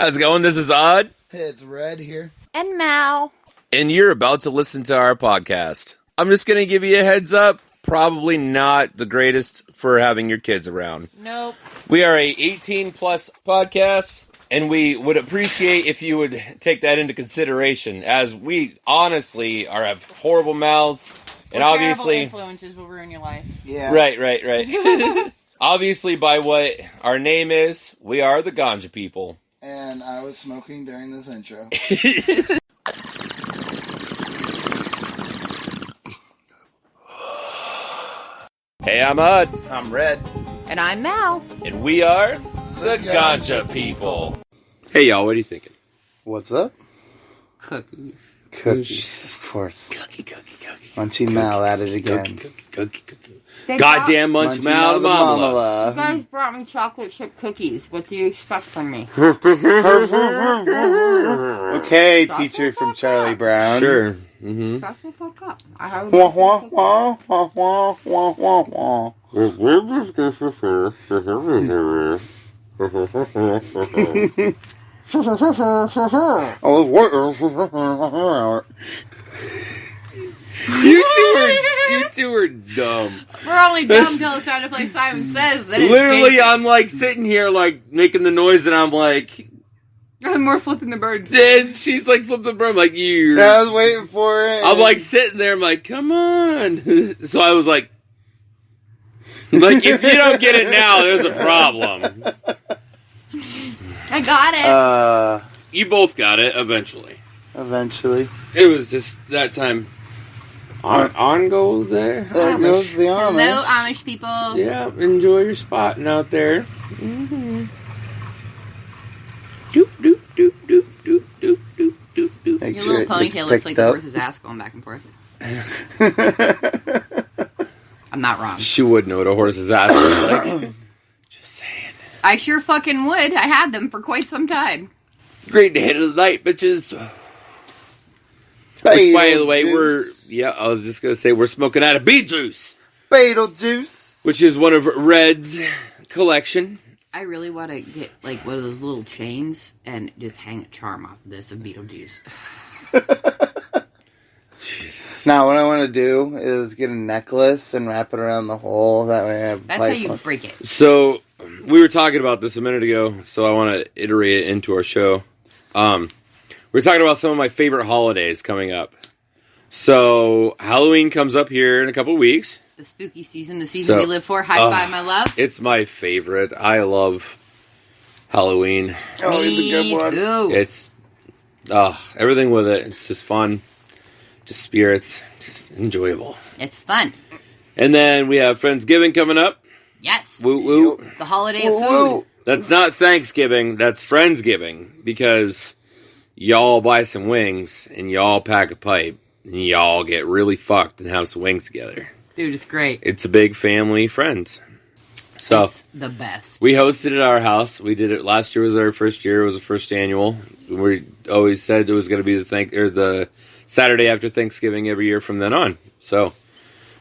How's it going? This is Odd. Hey, it's Red here. And Mal. And you're about to listen to our podcast. I'm just going to give you a heads up. Probably not the greatest for having your kids around. Nope. We are a 18-plus podcast, and we would appreciate if you would take that into consideration, as we honestly have horrible mouths. And obviously, influences will ruin your life. Yeah. Right. Obviously, by what our name is, we are the Ganja people. And I was smoking during this intro. Hey, I'm Odd. I'm Red. And I'm Mal. And we are the Ganja people. Hey, y'all, what are you thinking? What's up? Cookies. Cookies, of course. Cookie. Munchy Mal at it again. Cookie. They Goddamn Munch Munchy Mal the Mamala. You guys brought me chocolate chip cookies. What do you expect from me? Okay, teacher from Charlie Brown. Sure. Shut the fuck up. I have Wah, wah, wah, wah, wah, wah, wah, wah. You two are dumb. We're only dumb till it's time to play Simon Says. That is Literally, dangerous. I'm like sitting here like making the noise, and I'm like, And we're flipping the birds. and she's like flipping the broom, like you. I was waiting for it. I'm like sitting there, I'm like, come on. So I was like, if you don't get it now, there's a problem. I got it. You both got it eventually. Eventually. It was just that time. On go there. There goes the Amish. Hello, Amish people. Yeah, enjoy your spotting out there. Mm-hmm. Doop, doop, doop, doop, doop, doop, doop, doop, doop. Make Your sure little it gets ponytail looks like picked the up. horse's ass going back and forth. I'm not wrong. She would know what a horse's ass was like. Just saying. I sure fucking would. I had them for quite some time. Great day of the night, bitches. Which, by the way, I was just going to say, we're smoking out of Beetlejuice. Beetlejuice. Which is one of Red's collection. I really want to get like one of those little chains and just hang a charm off this of Beetlejuice. Jesus. Now, what I want to do is get a necklace and wrap it around the hole. That way I have That's how you break it. So, we were talking about this a minute ago, so I want to iterate it into our show. We're talking about some of my favorite holidays coming up. So, Halloween comes up here in a couple weeks. The spooky season, the season we live for. High five, my love. It's my favorite. I love Halloween. Oh, it's a good one. Too. It's everything with it. It's just fun. Just spirits. Just enjoyable. It's fun. And then we have Friendsgiving coming up. Yes. Woo woo. The holiday of food. That's not Thanksgiving. That's Friendsgiving. Because y'all buy some wings and y'all pack a pipe and y'all get really fucked and have some wings together. Dude, it's great. It's a big family, friends. So It's the best. we hosted at our house. We did it last year. Was our first year. It was the first annual. We always said it was going to be the Saturday after Thanksgiving every year from then on. So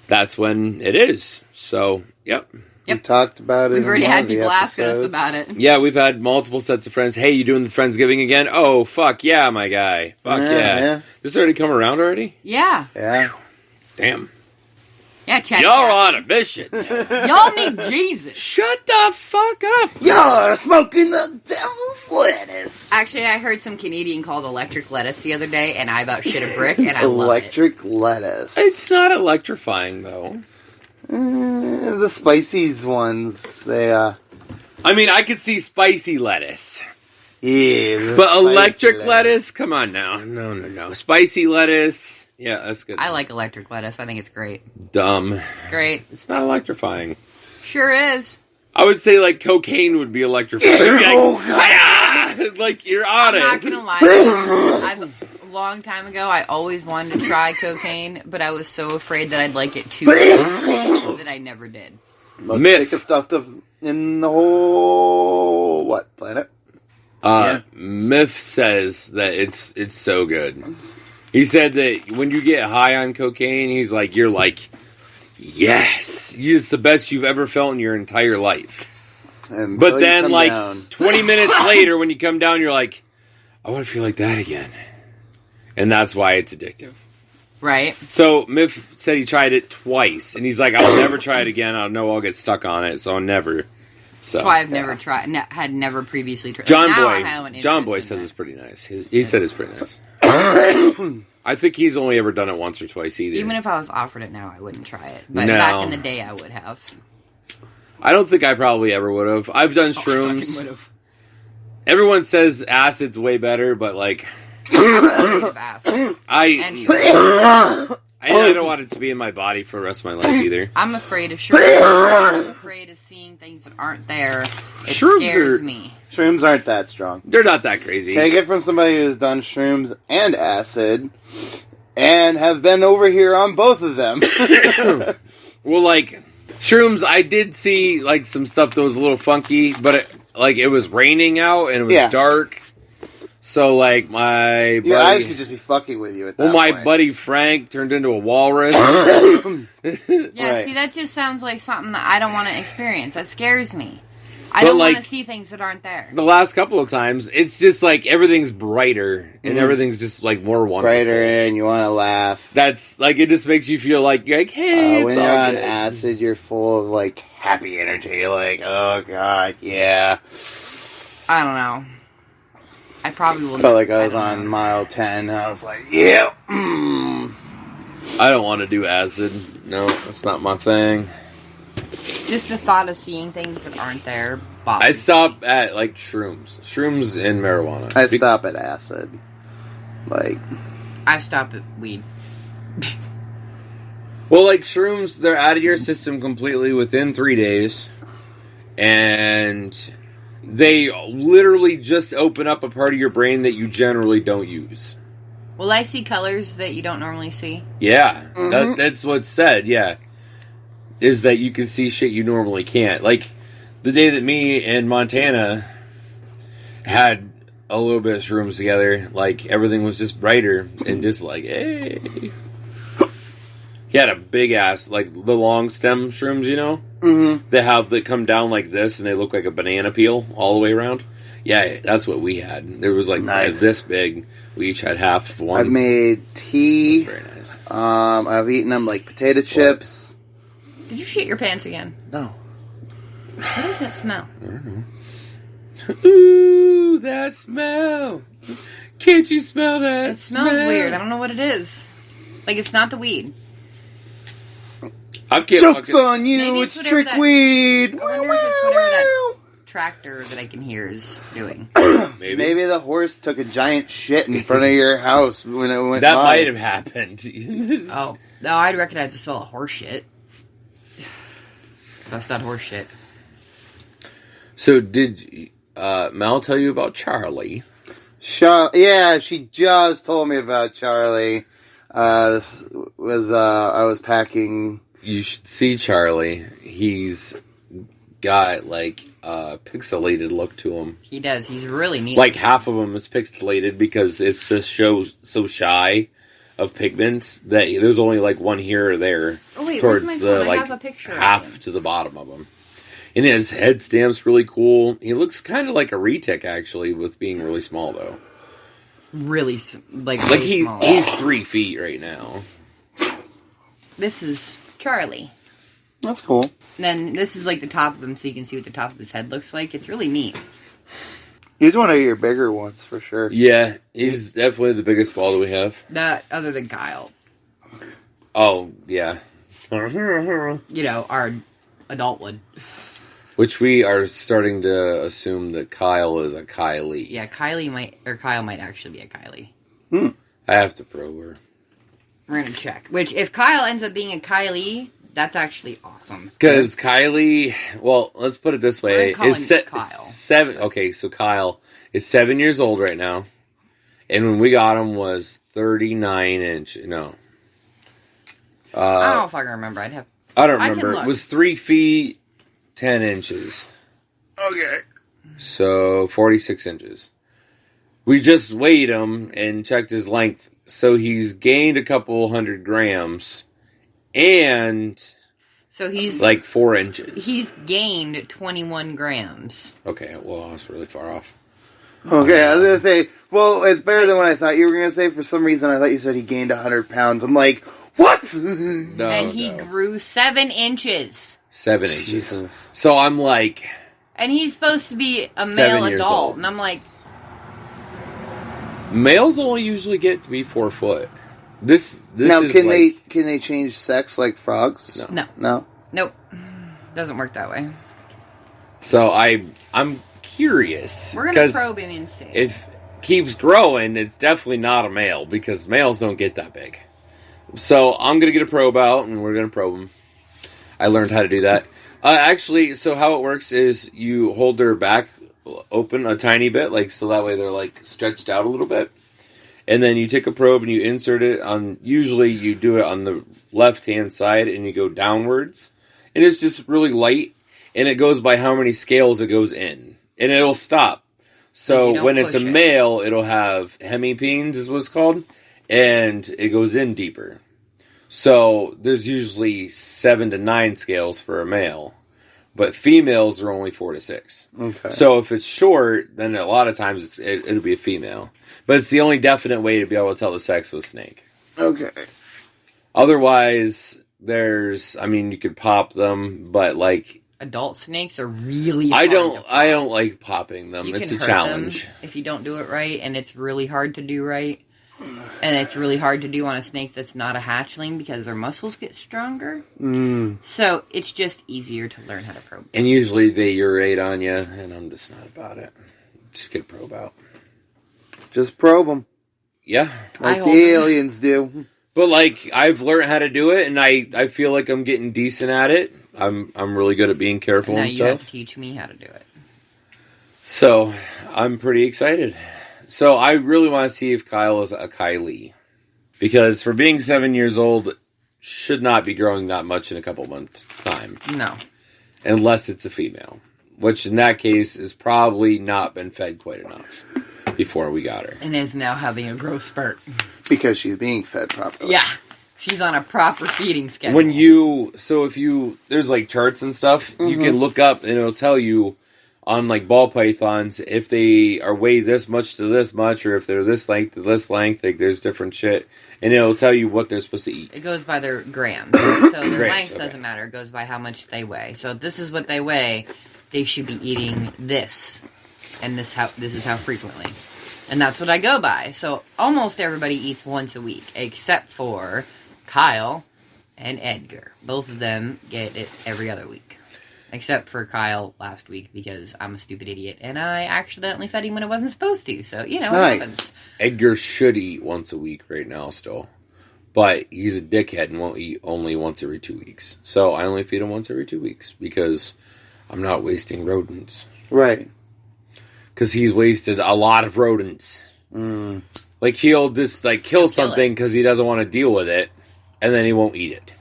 that's when it is. So yep. We talked about it. We've already in had one of the people asking us episodes. about it. Yeah, we've had multiple sets of friends. Hey, you doing the Friendsgiving again? Oh, fuck yeah, my guy. Fuck yeah. This already come around already? Yeah. Yeah. Damn. Yeah, check Y'all are on a mission. Y'all need Jesus. Shut the fuck up. Y'all are smoking the devil's lettuce. Actually, I heard some Canadian called electric lettuce the other day, and I about shit a brick, and I love it. Electric lettuce. It's not electrifying, though. The spices ones, they, I mean, I could see spicy lettuce. yeah. the But spicy electric lettuce? Come on now. No. Spicy lettuce? Yeah, that's good. I like electric lettuce. I think it's great. Dumb. Great. It's not electrifying. Sure is. I would say, like, cocaine would be electrifying. Oh, Like, "Ah!" Like, you're on I'm it. not gonna lie. A long time ago, I always wanted to try cocaine, but I was so afraid that I'd like it too much that I never did. Most Myth. addictive stuff in the whole planet? Myth says that it's so good. He said that when you get high on cocaine, he's like, yes, it's the best you've ever felt in your entire life. But then, like, 20 minutes later, when you come down, you're like, I want to feel like that again. And that's why it's addictive. Right. So, Miff said he tried it twice. And he's like, I'll never try it again. I know I'll get stuck on it. So I'll never. So. That's why I've never tried. Had never previously tried. John Boy says it's pretty nice. He said it's pretty nice. I think he's only ever done it once or twice either. Even if I was offered it now, I wouldn't try it. But back in the day, I would have. I don't think I probably ever would have. I've done shrooms. I would have. Everyone says acid's way better, but like... I don't want it to be in my body for the rest of my life either. I'm afraid of shrooms. I'm afraid of seeing things that aren't there. It scares me. Shrooms aren't that strong. They're not that crazy. Take it from somebody who's done shrooms and acid and have been over here on both of them. Well, like, shrooms, I did see, like, some stuff that was a little funky, but, it was raining out and it was dark. So, like, my buddy... Your eyes could just be fucking with you at that point. My buddy Frank turned into a walrus. See, that just sounds like something that I don't want to experience. That scares me. I don't want to see things that aren't there. The last couple of times, it's just, like, everything's brighter. And everything's just, like, more wonderful. Brighter, and you want to laugh. That's, like, it just makes you feel like, you're like, hey, when you're on acid, you're full of, like, happy energy. You're like, oh, God, yeah. I don't know. I probably will. Felt like I was on mile 10. I was like, yeah. I don't want to do acid. No, that's not my thing. Just the thought of seeing things that aren't there bothers I stop at, like, shrooms. Shrooms and marijuana. I stop at acid. Like... I stop at weed. Well, like, shrooms, they're out of your system completely within 3 days. And... they literally just open up a part of your brain that you generally don't use. Will I see colors that you don't normally see? Yeah, that's what's said, yeah. Is that you can see shit you normally can't. Like, the day that me and Montana had a little bit of shrooms together, like, everything was just brighter and just like, hey. He had a big ass, like, the long stem shrooms, you know? Mm-hmm. They come down like this, and they look like a banana peel all the way around. Yeah, that's what we had. There was like this big. We each had half of one. I've made tea. That's very nice. I've eaten them like potato chips. Did you shit your pants again? No. What does that smell? I don't know. Ooh, that smell! Can't you smell that? It smells weird. I don't know what it is. Like, it's not the weed. Joke's on you, it's trick weed! I wonder if it's whatever that tractor that I can hear is doing. Maybe the horse took a giant shit in front of your house when it went That by. might have happened. Oh. No, I'd recognize the smell of horse shit. That's not horse shit. So, did Mel tell you about Charlie? Yeah, she just told me about Charlie. This was, I was packing... You should see Charlie. He's got, like, a pixelated look to him. He does. He's really neat. Like, half of him is pixelated because it's just so shy of pigments that there's only, like, one here or there. Oh, wait, towards where's my the, phone? like, I have a picture half to the bottom of him. And his head stamp's really cool. He looks kind of like a retic, actually, with being really small, though. Really, like small. He's 3 feet right now. This is Charlie. That's cool. And then this is like the top of him, so you can see what the top of his head looks like. It's really neat. He's one of your bigger ones, for sure. Yeah, he's definitely the biggest ball that we have. That, other than Kyle. Oh, yeah. You know, our adult one. Which we are starting to assume that Kyle is a Kylie. Yeah, Kyle might actually be a Kylie. I have to probe her. We're gonna check. Which, if Kyle ends up being a Kylie, that's actually awesome. Because Kylie, well, let's put it this way: Kyle. Okay, so Kyle is 7 years old right now, and when we got him was 39 inch. No, I don't know if I can remember. I don't remember. It was 3 feet 10 inches. Okay. So 46 inches. We just weighed him and checked his length. So he's gained a couple 100 grams. And So he's like 4 inches. He's gained 21 grams. Okay, well, I was really far off. Okay, I was going to say, well, it's better than what I thought you were going to say. For some reason, I thought you said he gained 100 pounds. I'm like, what? No, and he grew 7 inches. 7 inches. Jesus. So I'm like... And he's supposed to be a male adult. Old. And I'm like... Males only usually get to be 4 foot. This now, is can like... they change sex like frogs? No. Nope. Doesn't work that way. So I'm curious. We're going to probe him and see. If keeps growing, it's definitely not a male because males don't get that big. So I'm going to get a probe out and we're going to probe him. I learned how to do that. Actually, so how it works is you hold their back open a tiny bit, like so that way they're like stretched out a little bit. And then you take a probe and you insert it on, usually you do it on the left-hand side and you go downwards. And it's just really light and it goes by how many scales it goes in. And it'll stop. So when it's a male, it'll have hemipenes is what it's called. And it goes in deeper. So there's usually 7 to 9 scales for a male. But females are only 4 to 6. Okay. So if it's short, then a lot of times it'll be a female. But it's the only definite way to be able to tell the sex of a snake. Okay. Otherwise, you could pop them, but like... Adult snakes are really I hard don't like popping them. It's a challenge. If you don't do it right, and it's really hard to do right. And it's really hard to do on a snake that's not a hatchling because their muscles get stronger. So it's just easier to learn how to probe. And usually they urate on you, and I'm just not about it. Just get a probe out. Just probe them. Yeah. Like the aliens do. But like, I've learned how to do it, and I feel like I'm getting decent at it. I'm really good at being careful and stuff. Now you have to teach me how to do it. So, I'm pretty excited. So, I really want to see if Kyle is a Kylie. Because for being 7 years old, should not be growing that much in a couple months' time. No. Unless it's a female. Which, in that case, has probably not been fed quite enough before we got her. And is now having a growth spurt. Because she's being fed properly. Yeah. She's on a proper feeding schedule. There's like charts and stuff, you can look up and it'll tell you on like ball pythons if they are weighed this much to this much, or if they're this length to this length, like there's different shit. And it'll tell you what they're supposed to eat. It goes by their grams. So their length okay. doesn't matter. It goes by how much they weigh. So if this is what they weigh, they should be eating this. And this is how frequently. And that's what I go by. So almost everybody eats once a week, except for Kyle and Edgar. Both of them get it every other week. Except for Kyle last week, because I'm a stupid idiot, and I accidentally fed him when I wasn't supposed to. So, it happens. Edgar should eat once a week right now still. But he's a dickhead and won't eat only once every 2 weeks. So I only feed him once every 2 weeks, because I'm not wasting rodents. Right. Because he's wasted a lot of rodents. Like, he'll just, kill something because he doesn't want to deal with it, and then he won't eat it.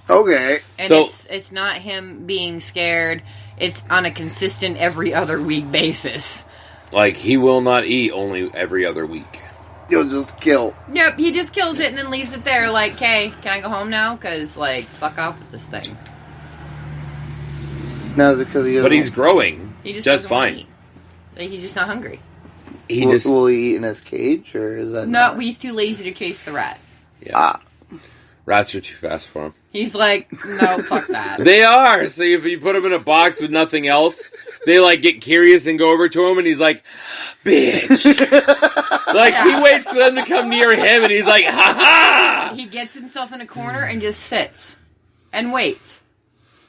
Okay. And it's not him being scared. It's on a consistent every other week basis. Like, he will not eat only every other week. He'll just kill. Yep, he just kills it and then leaves it there like, hey, can I go home now? Because, fuck off with this thing. Now, is it because he doesn't... But he's growing. He just fine. Eat. He's just not hungry. Will he eat in his cage, or is that No, he's too lazy to chase the rat. Yeah. Rats are too fast for him. He's like, no, fuck that. They are! So if you put him in a box with nothing else, they, get curious and go over to him, and he's like, bitch! He waits for them to come near him, and he's like, ha-ha! He gets himself in a corner and just sits. And waits.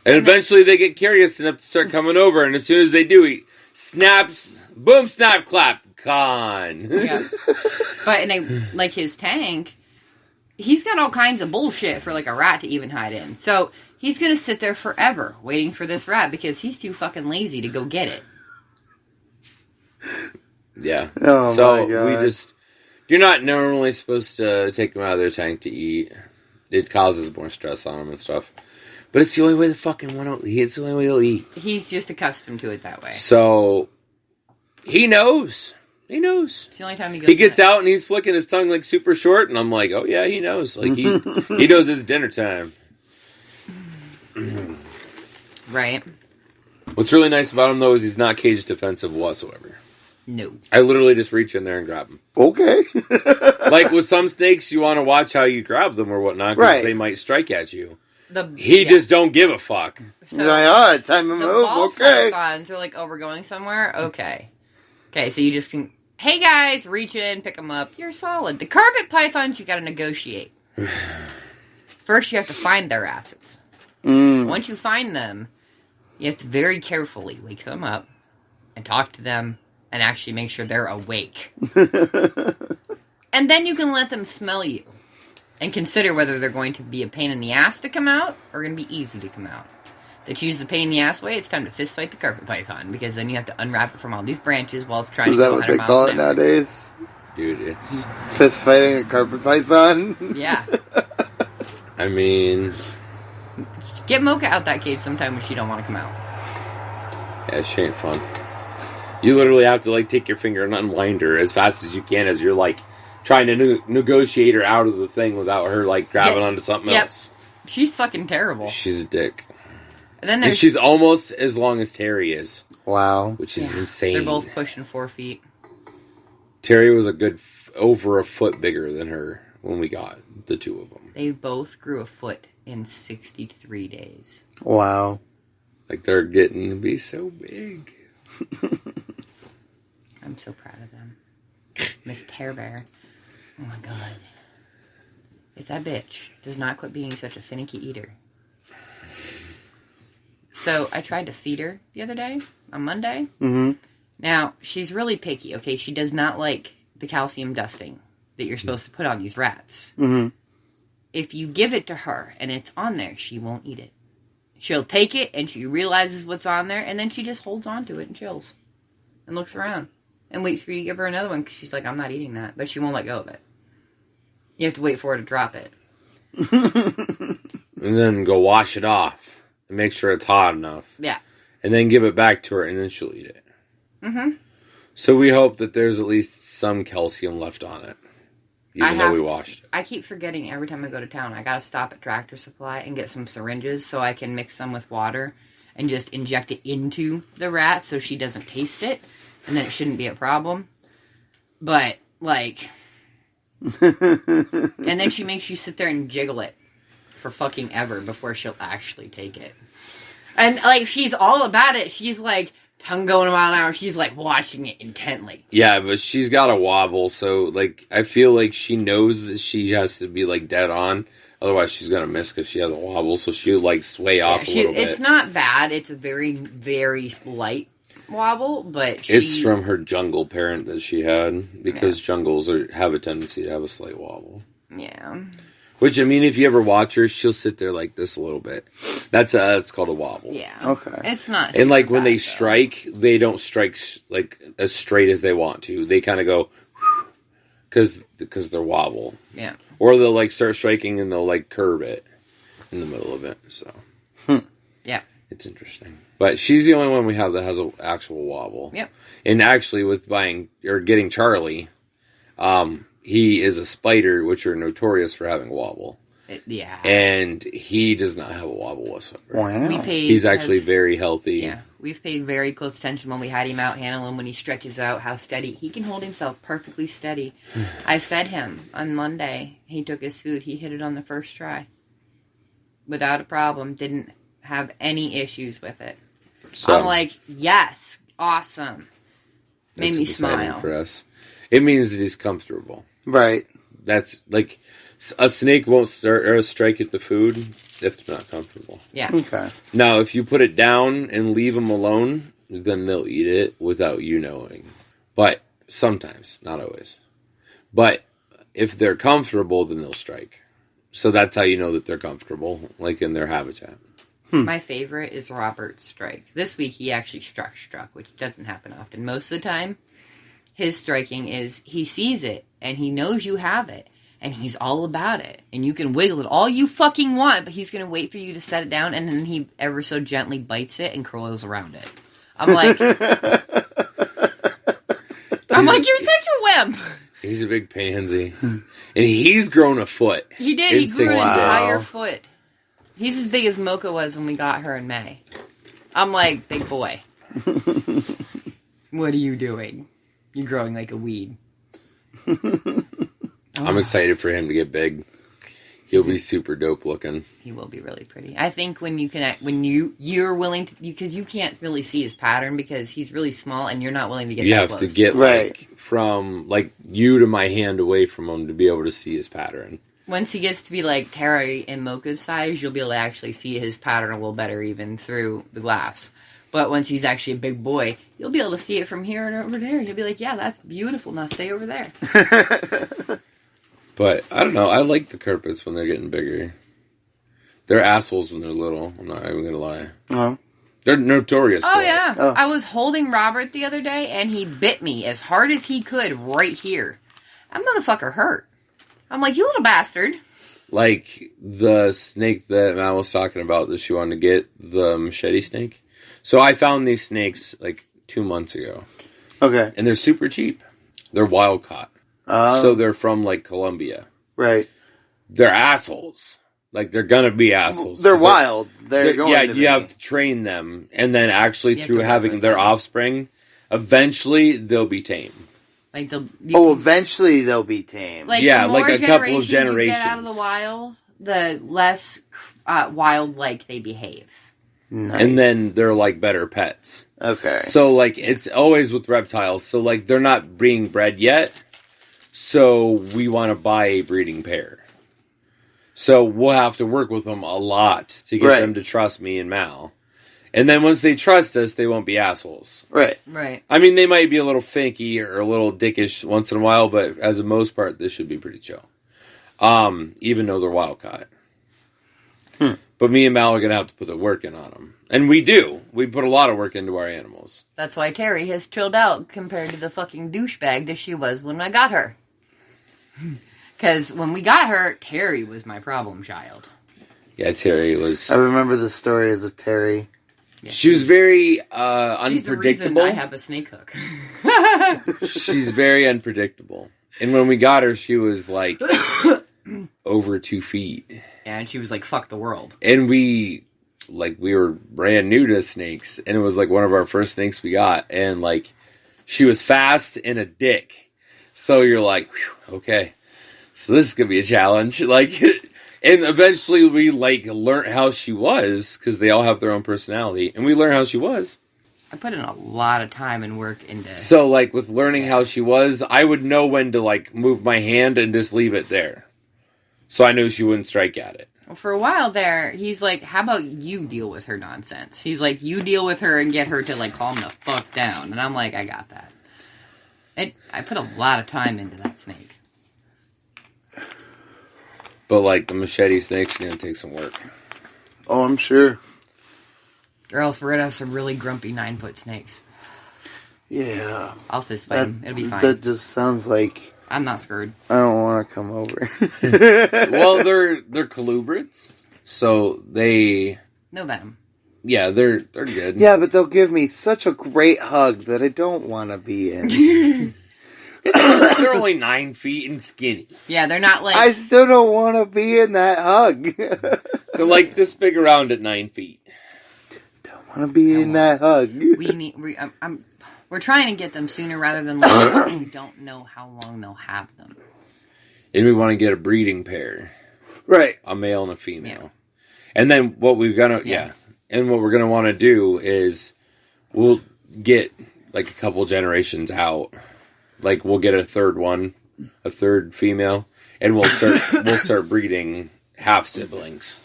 And eventually they get curious enough to start coming over, and as soon as they do, he snaps, boom, snap, clap, gone. Yeah. But his tank, he's got all kinds of bullshit for a rat to even hide in. So he's going to sit there forever waiting for this rat because he's too fucking lazy to go get it. Yeah. Oh, so my God. You're not normally supposed to take them out of their tank to eat. It causes more stress on them and stuff. But it's the only way it's the only way he'll eat. He's just accustomed to it that way. So he knows. He knows. It's the only time he goes. He gets out and he's flicking his tongue super short, and I'm like, oh yeah, he knows. He knows it's dinner time. Right. What's really nice about him, though, is he's not cage defensive whatsoever. No. I literally just reach in there and grab him. Okay. Like with some snakes, you want to watch how you grab them or whatnot, because they might strike at you. He just don't give a fuck. So he's like, oh, it's time to move. Okay. Pythons are like, oh, we're going somewhere? Okay. Okay, so you just can, hey guys, reach in, pick them up. You're solid. The carpet pythons, you gotta negotiate. First, you have to find their asses. Once you find them, you have to very carefully wake them up and talk to them and actually make sure they're awake. And then you can let them smell you and consider whether they're going to be a pain in the ass to come out or going to be easy to come out. If they choose the pain in the ass way, it's time to fist fight the carpet python, because then you have to unwrap it from all these branches while it's trying to go 100 miles an hour. Is that what they call it nowadays? Dude, it's... Fist fighting a carpet python? Yeah. I mean... Get Mocha out that cage sometime when she don't want to come out. Yeah, she ain't fun. You literally have to, like, take your finger and unwind her as fast as you can as you're, like, trying to negotiate her out of the thing without her, like, grabbing onto something else. She's fucking terrible. She's a dick. And then there's... she's almost as long as Terry is. Wow. Which is insane. They're both pushing 4 feet. Terry was a good over a foot bigger than her when we got the two of them. They both grew a foot in 63 days. Wow. Like, they're getting to be so big. I'm so proud of them. Miss Terror Bear. Oh my god. If that bitch does not quit being such a finicky eater. So, I tried to feed her the other day, on Monday. Mm-hmm. Now, she's really picky, okay? She does not like the calcium dusting that you're supposed to put on these rats. Mm-hmm. If you give it to her and it's on there, she won't eat it. She'll take it and she realizes what's on there, and then she just holds on to it and chills. And looks around. And waits for you to give her another one, because she's like, I'm not eating that. But she won't let go of it. You have to wait for her to drop it. And then go wash it off. And make sure it's hot enough. Yeah. And then give it back to her, and then she'll eat it. Mm-hmm. So we hope that there's at least some calcium left on it. Even though we washed it. I keep forgetting every time I go to town. I gotta stop at Tractor Supply and get some syringes so I can mix some with water and just inject it into the rat so she doesn't taste it. And then it shouldn't be a problem. But, like... and then she makes you sit there and jiggle it for fucking ever before she'll actually take it. And, like, she's all about it. She's, like, tongue going a mile an hour. She's, like, watching it intently. Yeah, but she's got a wobble, so, like, I feel like she knows that she has to be, like, dead on. Otherwise, she's gonna miss because she has a wobble, so she'll, like, sway off a little bit. It's not bad. It's a very, very light wobble, but it's from her jungle parent that she had, because jungles have a tendency to have a slight wobble. Yeah. Which, I mean, if you ever watch her, she'll sit there like this a little bit. That's called a wobble. Yeah. Okay. It's not. And like when they strike, they don't strike like as straight as they want to. They kind of go because they're wobble. Yeah. Or they'll like start striking and they'll like curve it in the middle of it. So. Yeah. It's interesting. But she's the only one we have that has an actual wobble. Yep. And actually, with getting Charlie, he is a spider, which are notorious for having wobble. Yeah. And he does not have a wobble whatsoever. Wow. He's actually very healthy. Yeah. We've paid very close attention when we had him out, handle him when he stretches out, how steady. He can hold himself perfectly steady. I fed him on Monday. He took his food. He hit it on the first try. Without a problem. Didn't have any issues with it. So, I'm like, yes, awesome. Made me smile. For us. It means that he's comfortable. Right. That's like a snake won't strike at the food if it's not comfortable. Yeah. Okay. Now, if you put it down and leave them alone, then they'll eat it without you knowing. But sometimes, not always. But if they're comfortable, then they'll strike. So that's how you know that they're comfortable, like in their habitat. My favorite is Robert's strike. This week he actually struck, which doesn't happen often. Most of the time, his striking is he sees it and he knows you have it and he's all about it. And you can wiggle it all you fucking want, but he's going to wait for you to set it down and then he ever so gently bites it and curls around it. I'm like, you're such a wimp. He's a big pansy. And he's grown a foot. He did. He grew an entire foot. He's as big as Mocha was when we got her in May. I'm like, big boy. What are you doing? You're growing like a weed. I'm excited for him to get big. He'll be super dope looking. He will be really pretty. I think when you're willing to, because you can't really see his pattern because he's really small and you're not willing to get You that have close. to get from you to my hand away from him to be able to see his pattern. Once he gets to be like Terry and Mocha's size, you'll be able to actually see his pattern a little better even through the glass. But once he's actually a big boy, you'll be able to see it from here and over there. You'll be like, yeah, that's beautiful. Now stay over there. But, I don't know. I like the carpets when they're getting bigger. They're assholes when they're little. I'm not even going to lie. Oh. They're notorious for it. Yeah. Oh. I was holding Robert the other day, and he bit me as hard as he could right here. That motherfucker hurt. I'm like, you little bastard. Like the snake that Matt was talking about that she wanted to get, the machete snake. So I found these snakes like 2 months ago. Okay. And they're super cheap. They're wild caught. So they're from like Colombia. Right. They're assholes. Like they're gonna be assholes. They're wild. They're going yeah, to be. you have to train them, and then actually You have through to having work with their them. offspring, eventually they'll be tame. Like Eventually they'll be tamed. like Yeah, the more like a couple of you get out of generations. the wild, the less wild-like they behave. Nice. And then they're like better pets. Okay. So like it's always with reptiles. So like they're not being bred yet. So we want to buy a breeding pair. So we'll have to work with them a lot to get them to trust me and Mal. And then once they trust us, they won't be assholes. Right. Right. I mean, they might be a little finky or a little dickish once in a while, but as the most part, this should be pretty chill. Even though they're wild caught. But me and Mal are going to have to put the work in on them. And we do. We put a lot of work into our animals. That's why Terry has chilled out compared to the fucking douchebag that she was when I got her. Because when we got her, Terry was my problem child. Yeah, Terry was... I remember the story as a Terry. Yeah, she was very she's the reason unpredictable. I have a snake hook. She's very unpredictable. And when we got her, she was like over 2 feet. Yeah, and she was like, fuck the world. And we were brand new to snakes. And it was like one of our first snakes we got. And like, she was fast and a dick. So you're like, whew, okay. So this is going to be a challenge. Like, and eventually we like learned how she was. Because they all have their own personality. And we learned how she was. I put in a lot of time and work into... So like with learning how she was, I would know when to like move my hand and just leave it there. So I knew she wouldn't strike at it. Well, for a while there, he's like, how about you deal with her nonsense? He's like, you deal with her and get her to like calm the fuck down. And I'm like, I got that. I put a lot of time into that snake. But like the machete snake's going to take some work. Oh, I'm sure. Or else we're going to have some really grumpy 9-foot snakes. Yeah. I'll fist fight them. It'll be fine. That just sounds like... I'm not screwed. I don't want to come over. Well, they're colubrids, so they... No venom. Yeah, they're good. Yeah, but they'll give me such a great hug that I don't want to be in. They're only 9 feet and skinny. Yeah, they're not like... I still don't want to be in that hug. They're like this big around at 9 feet. Don't want to be in that hug. We're trying to get them sooner rather than later. We don't know how long they'll have them. And we want to get a breeding pair. Right. A male and a female. Yeah. And then what we're gonna... Yeah. And what we're gonna want to do is we'll get like a couple generations out. Like we'll get a third one, a third female, and we'll start breeding half siblings.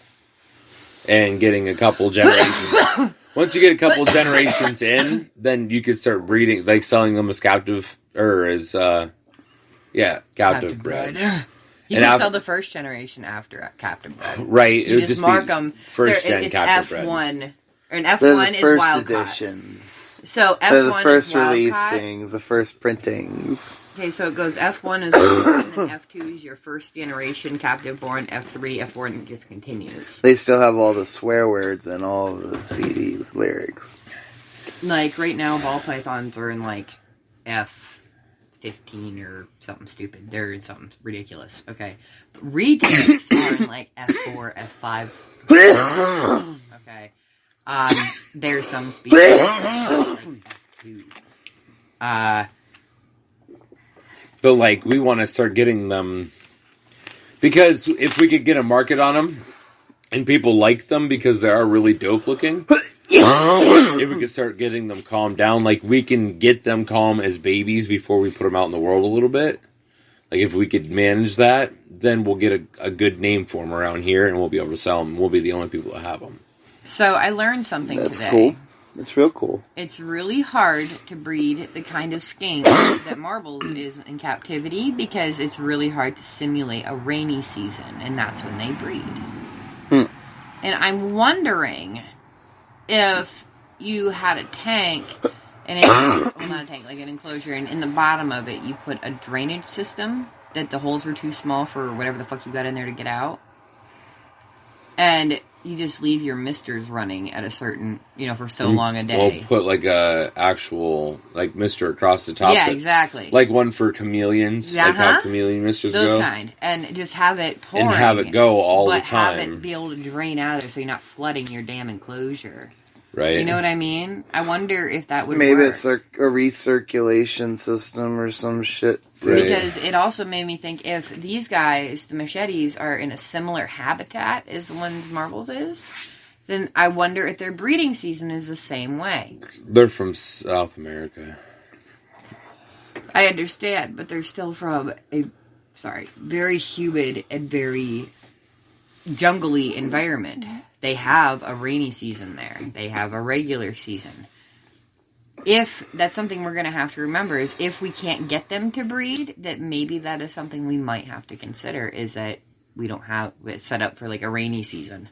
And getting a couple generations. Once you get a couple generations in, then you could start breeding, like selling them as captive, or as, captive bred. You And can sell the first generation after captive bred. Right. You just mark them. First gen It's captive bred. F1. And They're F1 the is first wild editions. caught. So F1 They're the first is wild caught. releasings, the first printings. Okay, so it goes F1 is wild caught, and then F2 is your first generation captive born, F3, F4, and it just continues. They still have all the swear words and all of the CD's lyrics. Like, right now, ball pythons are in, like, F15 or something stupid. They're in something ridiculous. Okay. Retakes are in, like, F4, F5. Okay. There's some species. But, like, we want to start getting them... Because if we could get a market on them, and people like them because they are really dope looking, if we could start getting them calmed down, like, we can get them calm as babies before we put them out in the world a little bit. Like, if we could manage that, then we'll get a good name for them around here, and we'll be able to sell them. We'll be the only people that have them. So, I learned something today. That's cool. It's real cool. It's really hard to breed the kind of skink that Marbles is in captivity because it's really hard to simulate a rainy season, and that's when they breed. And I'm wondering if you had a tank, and well, not a tank, like an enclosure, and in the bottom of it you put a drainage system, that the holes were too small for whatever the fuck you got in there to get out. And you just leave your misters running at a certain, for so long a day. We'll put like a actual, like, mister across the top. Yeah, exactly. Like one for chameleons. Like how chameleon misters go. Those kind. And just have it pouring. And have it go all the time. But have it be able to drain out of there so you're not flooding your damn enclosure. Right. You know what I mean? I wonder if that would Maybe work. it's a recirculation system or some shit. Right. Because it also made me think, if these guys, the machetes, are in a similar habitat as the ones Marbles is, then I wonder if their breeding season is the same way. They're from South America. I understand, but they're still from a, very humid and very jungly environment. They have a rainy season there. They have a regular season. If that's something we're going to have to remember, is if we can't get them to breed, that maybe that is something we might have to consider, is that we don't have it set up for like a rainy season.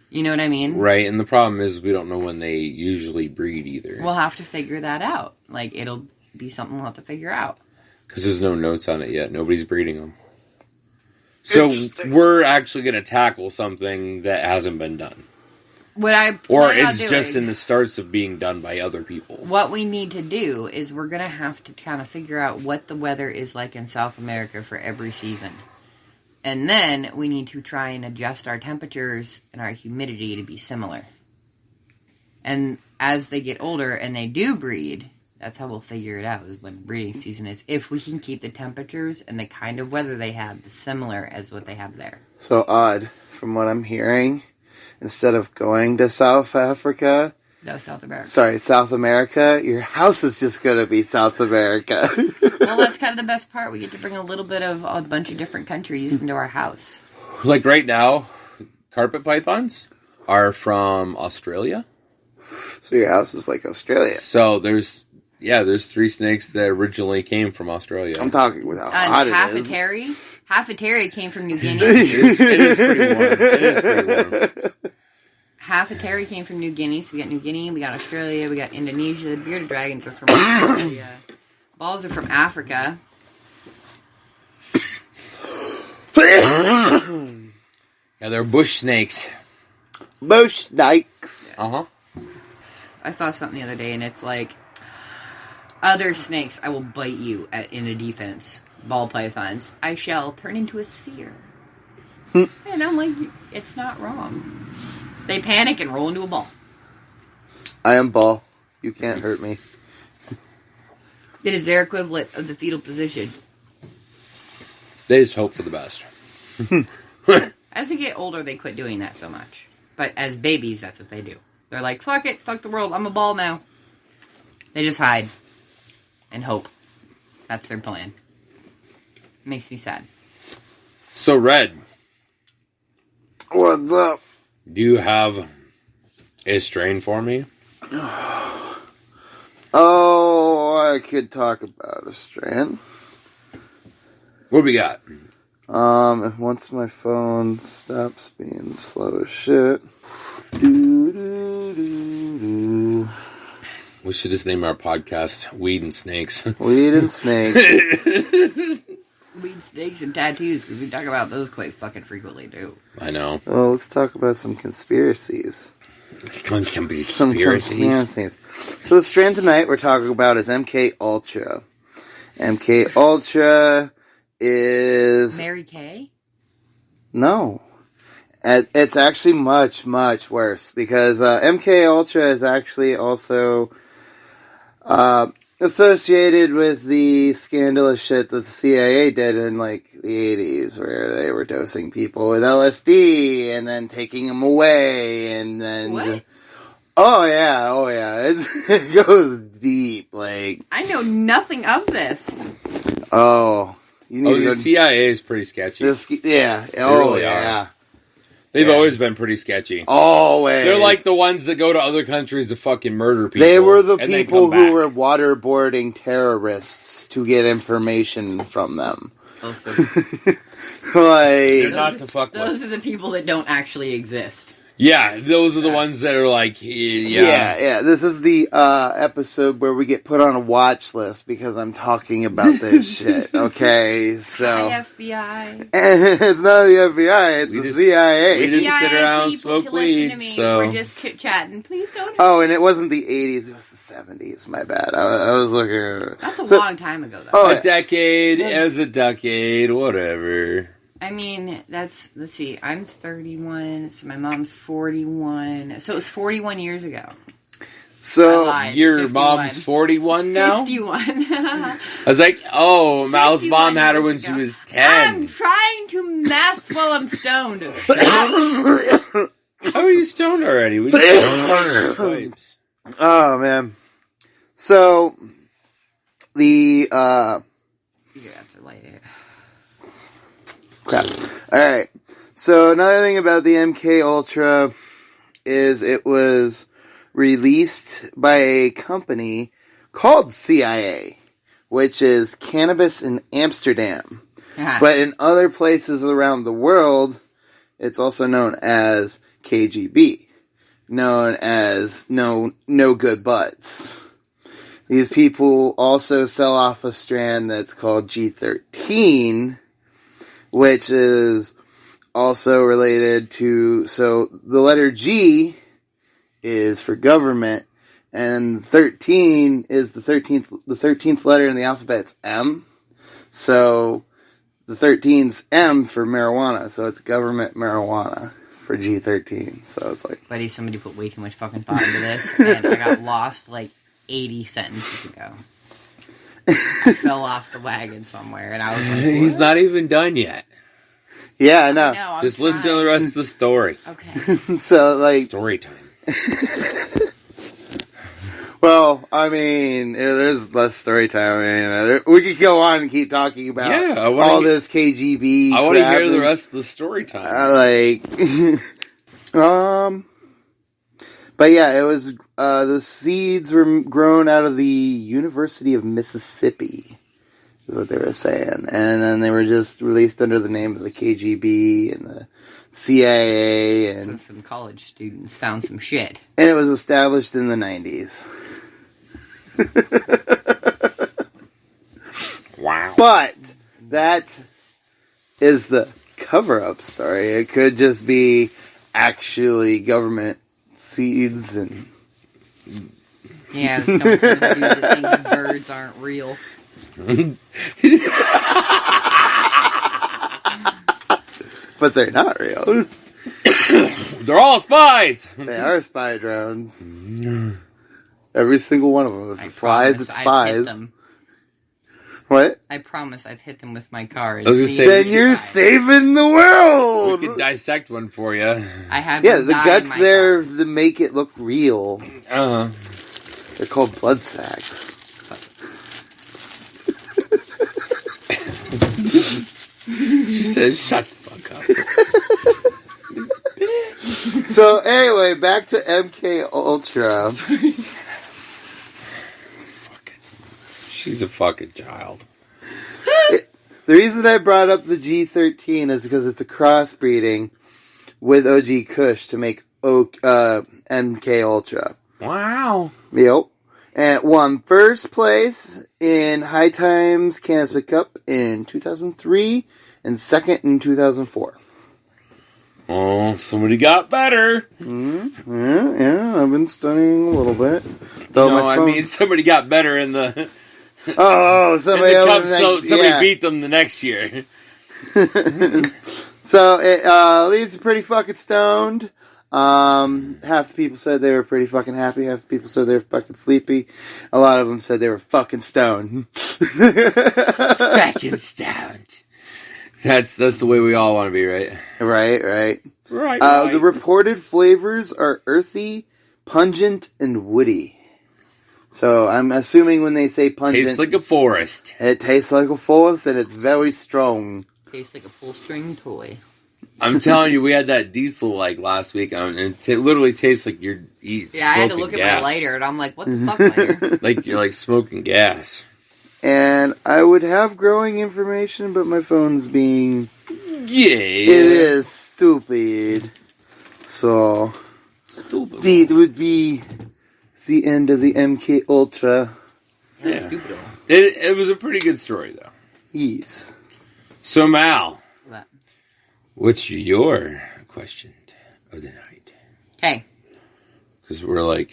You know what I mean? Right, and the problem is we don't know when they usually breed either. We'll have to figure that out. Like, it'll be something we'll have to figure out. Because there's no notes on it yet. Nobody's breeding them. So we're actually going to tackle something that hasn't been done. What I or is just in the starts of being done by other people. What we need to do is we're going to have to kind of figure out what the weather is like in South America for every season. And then we need to try and adjust our temperatures and our humidity to be similar. And as they get older and they do breed, that's how we'll figure it out, is when breeding season is. If we can keep the temperatures and the kind of weather they have similar as what they have there. So odd, from what I'm hearing, instead of going to South Africa... No, South America. Sorry, South America, your house is just going to be South America. Well, that's kind of the best part. We get to bring a little bit of a bunch of different countries into our house. Like right now, carpet pythons are from Australia. So your house is like Australia. So there's 3 snakes that originally came from Australia. I'm talking with how hot it is. Half a terry came from New Guinea. It is pretty warm. It is pretty warm. Half a terry came from New Guinea. So we got New Guinea, we got Australia, we got Indonesia. The bearded dragons are from Australia. Balls are from Africa. Yeah, they're bush snakes. Bush snakes. Uh-huh. I saw something the other day, and it's like, other snakes, I will bite you in a defense. Ball pythons, I shall turn into a sphere. And I'm like, it's not wrong. They panic and roll into a ball. I am ball. You can't hurt me. It is their equivalent of the fetal position. They just hope for the best. As they get older, they quit doing that so much. But as babies, that's what they do. They're like, fuck it, fuck the world, I'm a ball now. They just hide. And hope. That's their plan. Makes me sad. So, Red. What's up? Do you have a strain for me? Oh, I could talk about a strain. What do we got? Once my phone stops being slow as shit. Do, do, do, do. We should just name our podcast Weed and Snakes. Weed and Snakes. Weed, snakes, and tattoos, because we talk about those quite fucking frequently, too. I know. Well, let's talk about some conspiracies. Some Some conspiracies. So the strain tonight we're talking about is MK Ultra. MK Ultra is... Mary Kay? No. It's actually much, much worse because MK Ultra is actually also associated with the scandalous shit that the CIA did in like the 80s, where they were dosing people with LSD and then taking them away, and then What? Oh yeah, it goes deep. Like, I know nothing of this. oh, you need to the go. CIA is pretty sketchy. Yeah, They oh really yeah, are. They've Yeah. always been pretty sketchy. always. They're like the ones that go to other countries to fucking murder people. They were the and then people come who back. were waterboarding terrorists to get information from them. Also, They're Like, not to fuck with. those are the people that don't actually exist. Yeah, those are the ones that are like, yeah. This is the episode where we get put on a watch list because I'm talking about this shit. Okay, so Hi, FBI. it's not the FBI, it's We the just- CIA. we just sit CIA around and people smoke can listen weed, to me. so- We're just chit-chatting. Please don't. Oh, and it wasn't the 80s; it was the 70s. My bad. I was looking at it. That's a So- long time ago, though. Oh, a decade as a decade, whatever. I mean, let's see, I'm 31, so my mom's 41. So it was 41 years ago. I So lied. Your 51. mom's 41 now? 51. I was like, oh, Mal's 51 mom had her years when she ago. was I'm 10. trying to math while I'm stoned. How are you stoned already? We just pipes. oh man. So the You have to light it. crap. Alright. So another thing about the MK Ultra is it was released by a company called CIA, which is Cannabis in Amsterdam. But in other places around the world, it's also known as KGB, known as No Good Butts. These people also sell off a strand that's called G13, which is also related to, so the letter G is for government, and 13 is the 13th letter in the alphabet. It's M. So the 13's M for marijuana, so it's government marijuana for G13. So it's like, Buddy, somebody put way too much fucking thought into this, and I got lost like 80 sentences ago. I fell off the wagon somewhere, and I was like, He's not even done yet. yeah, I know. no, I'm Just listen to trying. the rest of the story. Okay. So like, Story time. well, I mean, there's less story time. I mean, we could go on and keep talking about Yeah, I wanna all hear- this KGB. I want to crap hear the and- rest of the story time. But yeah, it was, the seeds were grown out of the University of Mississippi, is what they were saying. And then they were just released under the name of the KGB and the CIA, So and some college students found some shit. it was established in the 90s. Wow. But that is the cover-up story. It could just be actually government seeds and... Yeah, it's coming from the dude that thinks birds aren't real. But they're not real. They're all spies. They are spy drones. Every single one of them. If I it flies, promise it I've hit spies. them. What? I promise I've hit them with my car. And I was gonna seen say- them Then you're fly. saving the We world! could dissect one for you. I had Yeah, one the die in guts my there car. to make it look real. Uh-huh. They're called blood sacks. She says, shut the fuck up. So anyway, back to MK Ultra. She's a fucking child. The reason I brought up the G13 is because it's a crossbreeding with OG Kush to make MK Ultra. Wow. Yep. And it won first place in High Times Cannabis Cup in 2003 and second in 2004. Oh, somebody got better. Yeah, I've been studying a little bit. Though No, my I phone- mean somebody got better in the, oh, in somebody the else cup, was so like- somebody yeah. beat them the next year. So it leaves you pretty fucking stoned. Half the people said they were pretty fucking happy. Half the people said they were fucking sleepy. A lot of them said they were fucking stoned. Fucking stoned. That's the way we all want to be, right? Right. Right. The reported flavors are earthy, pungent, and woody. So I'm assuming when they say pungent, Tastes like a forest. it tastes like a forest and it's very strong. Tastes like a full string toy. I'm telling you, we had that diesel last week, and it literally tastes like you're eating. Yeah, I had to look at my lighter, and I'm like, what the fuck, lighter? Like you're smoking gas. And I would have growing information, but my phone's being... Yeah. It is stupid. So... Stupid. It would be the end of the MK Ultra. That's stupid. It was a pretty good story, though. Yes. So, Mal, What? what's your question of the night? Okay. Because we're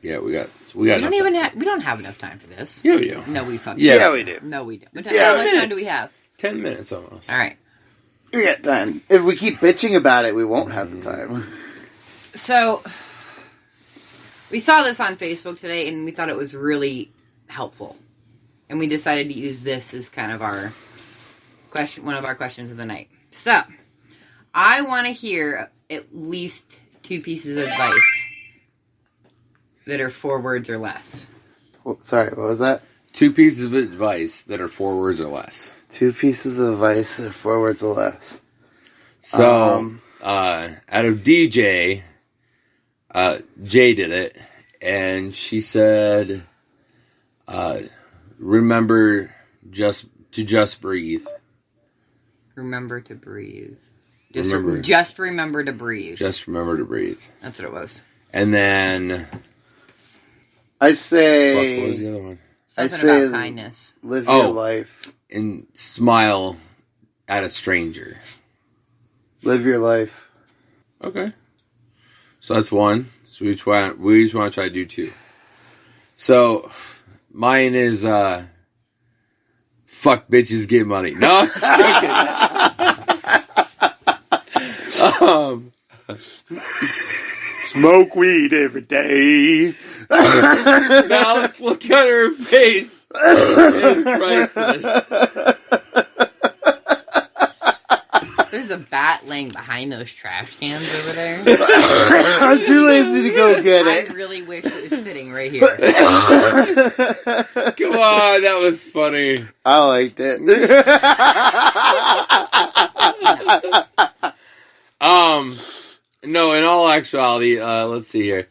yeah, we got. We don't even we don't have enough time for this. Yeah, we do. No, we fucking Yeah, we do. No, we don't. Yeah, How much time do we have? 10 minutes almost. All right. We got time. If we keep bitching about it, we won't have the time. So, we saw this on Facebook today, and we thought it was really helpful. And we decided to use this as kind of our question, one of our questions of the night. So, I want to hear at least 2 pieces of advice that are 4 words or less. Sorry, what was that? 2 pieces of advice that are 4 words or less. 2 pieces of advice that are 4 words or less. So, out of DJ, Jay did it, and she said, remember just breathe. Remember to breathe. Just remember to breathe. Just remember to breathe. That's what it was. And then... I say... what was the other one? Something about kindness. Live your life. And smile at a stranger. Live your life. Okay. So that's 1. So we each want to try to do 2. So mine is fuck bitches, get money. No, I'm just joking. Smoke weed every day. Now let's look at her face. It is priceless. There's a bat laying behind those trash cans over there. I'm too lazy to go get it. I really wish it was sitting right here. Come on, that was funny. I liked it. No, in all actuality, let's see here.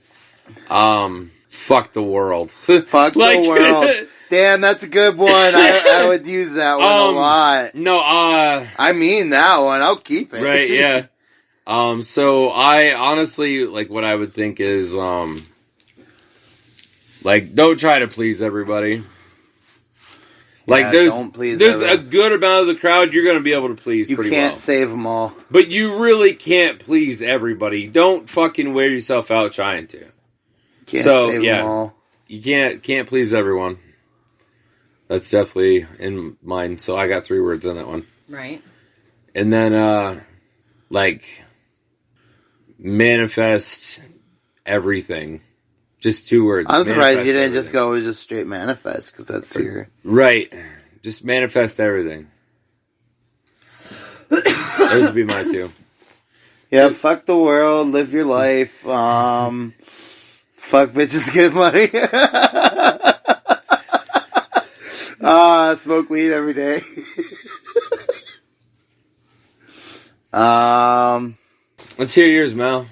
Fuck the world. Fuck the world. Damn, that's a good one. I would use that one a lot. No, I mean that one. I'll keep it. Right, yeah. So I honestly, what I would think is, don't try to please everybody. Don't please there's everyone. a good amount of the crowd you're going to be able to please pretty well. You can't save them all. But you really can't please everybody. Don't fucking wear yourself out trying to. Can't save them all. You can't please everyone. That's definitely in mine. So I got 3 words on that one. Right. And then, manifest everything. Just 2 words. I'm surprised you didn't everything. just go with just straight manifest, because that's your... Right. Just manifest everything. Those would be my 2. Yeah, fuck the world, live your life, fuck bitches, get money. Smoke weed every day. Let's hear yours, Mel.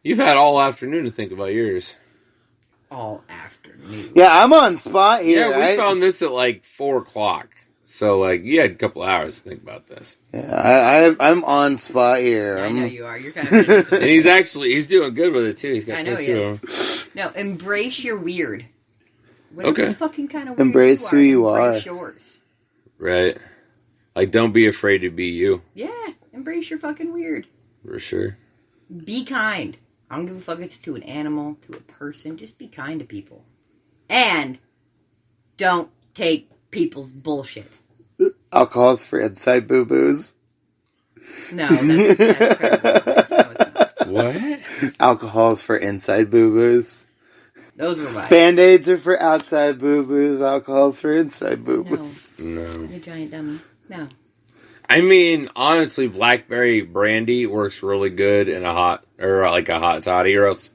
You've had all afternoon to think about yours. All afternoon. Yeah, I'm on spot here. Yeah, we found this at 4 o'clock. So, you had a couple hours to think about this. Yeah, I'm on spot here. I know you are. You're kind of... And he's doing good with it, too. He's got I know he is. No, embrace your weird. Whatever fucking kind of weird embrace who you are. Embrace yours. Right. Don't be afraid to be you. Yeah, embrace your fucking weird. For sure. Be kind. I don't give a fuck if it's to an animal, to a person. Just be kind to people. And don't take people's bullshit. Alcohol's for inside boo-boos. No, that's credible advice. No, it's not. What? Alcohol's for inside boo-boos. Those were mine. Band-Aids are for outside boo-boos. Alcohol's for inside boo-boos. No, you giant dummy. No. I mean, honestly, blackberry brandy works really good in a hot toddy, or else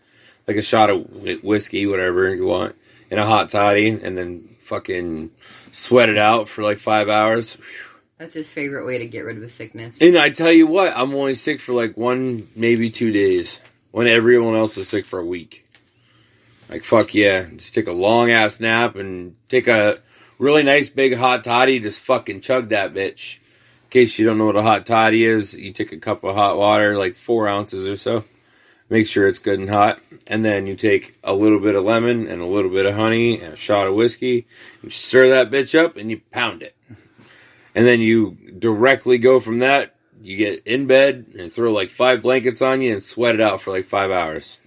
like a shot of whiskey, whatever you want, in a hot toddy, and then fucking sweat it out for like 5 hours. That's his favorite way to get rid of his sickness. And I tell you what, I'm only sick for like 1, maybe 2 days, when everyone else is sick for a week. Like, fuck yeah. Just take a long-ass nap and take a really nice big hot toddy, just fucking chug that bitch. In case you don't know what a hot toddy is, you take a cup of hot water, like 4 ounces or so. Make sure it's good and hot. And then you take a little bit of lemon and a little bit of honey and a shot of whiskey. You stir that bitch up and you pound it. And then you directly go from that. You get in bed and throw like 5 blankets on you and sweat it out for like 5 hours.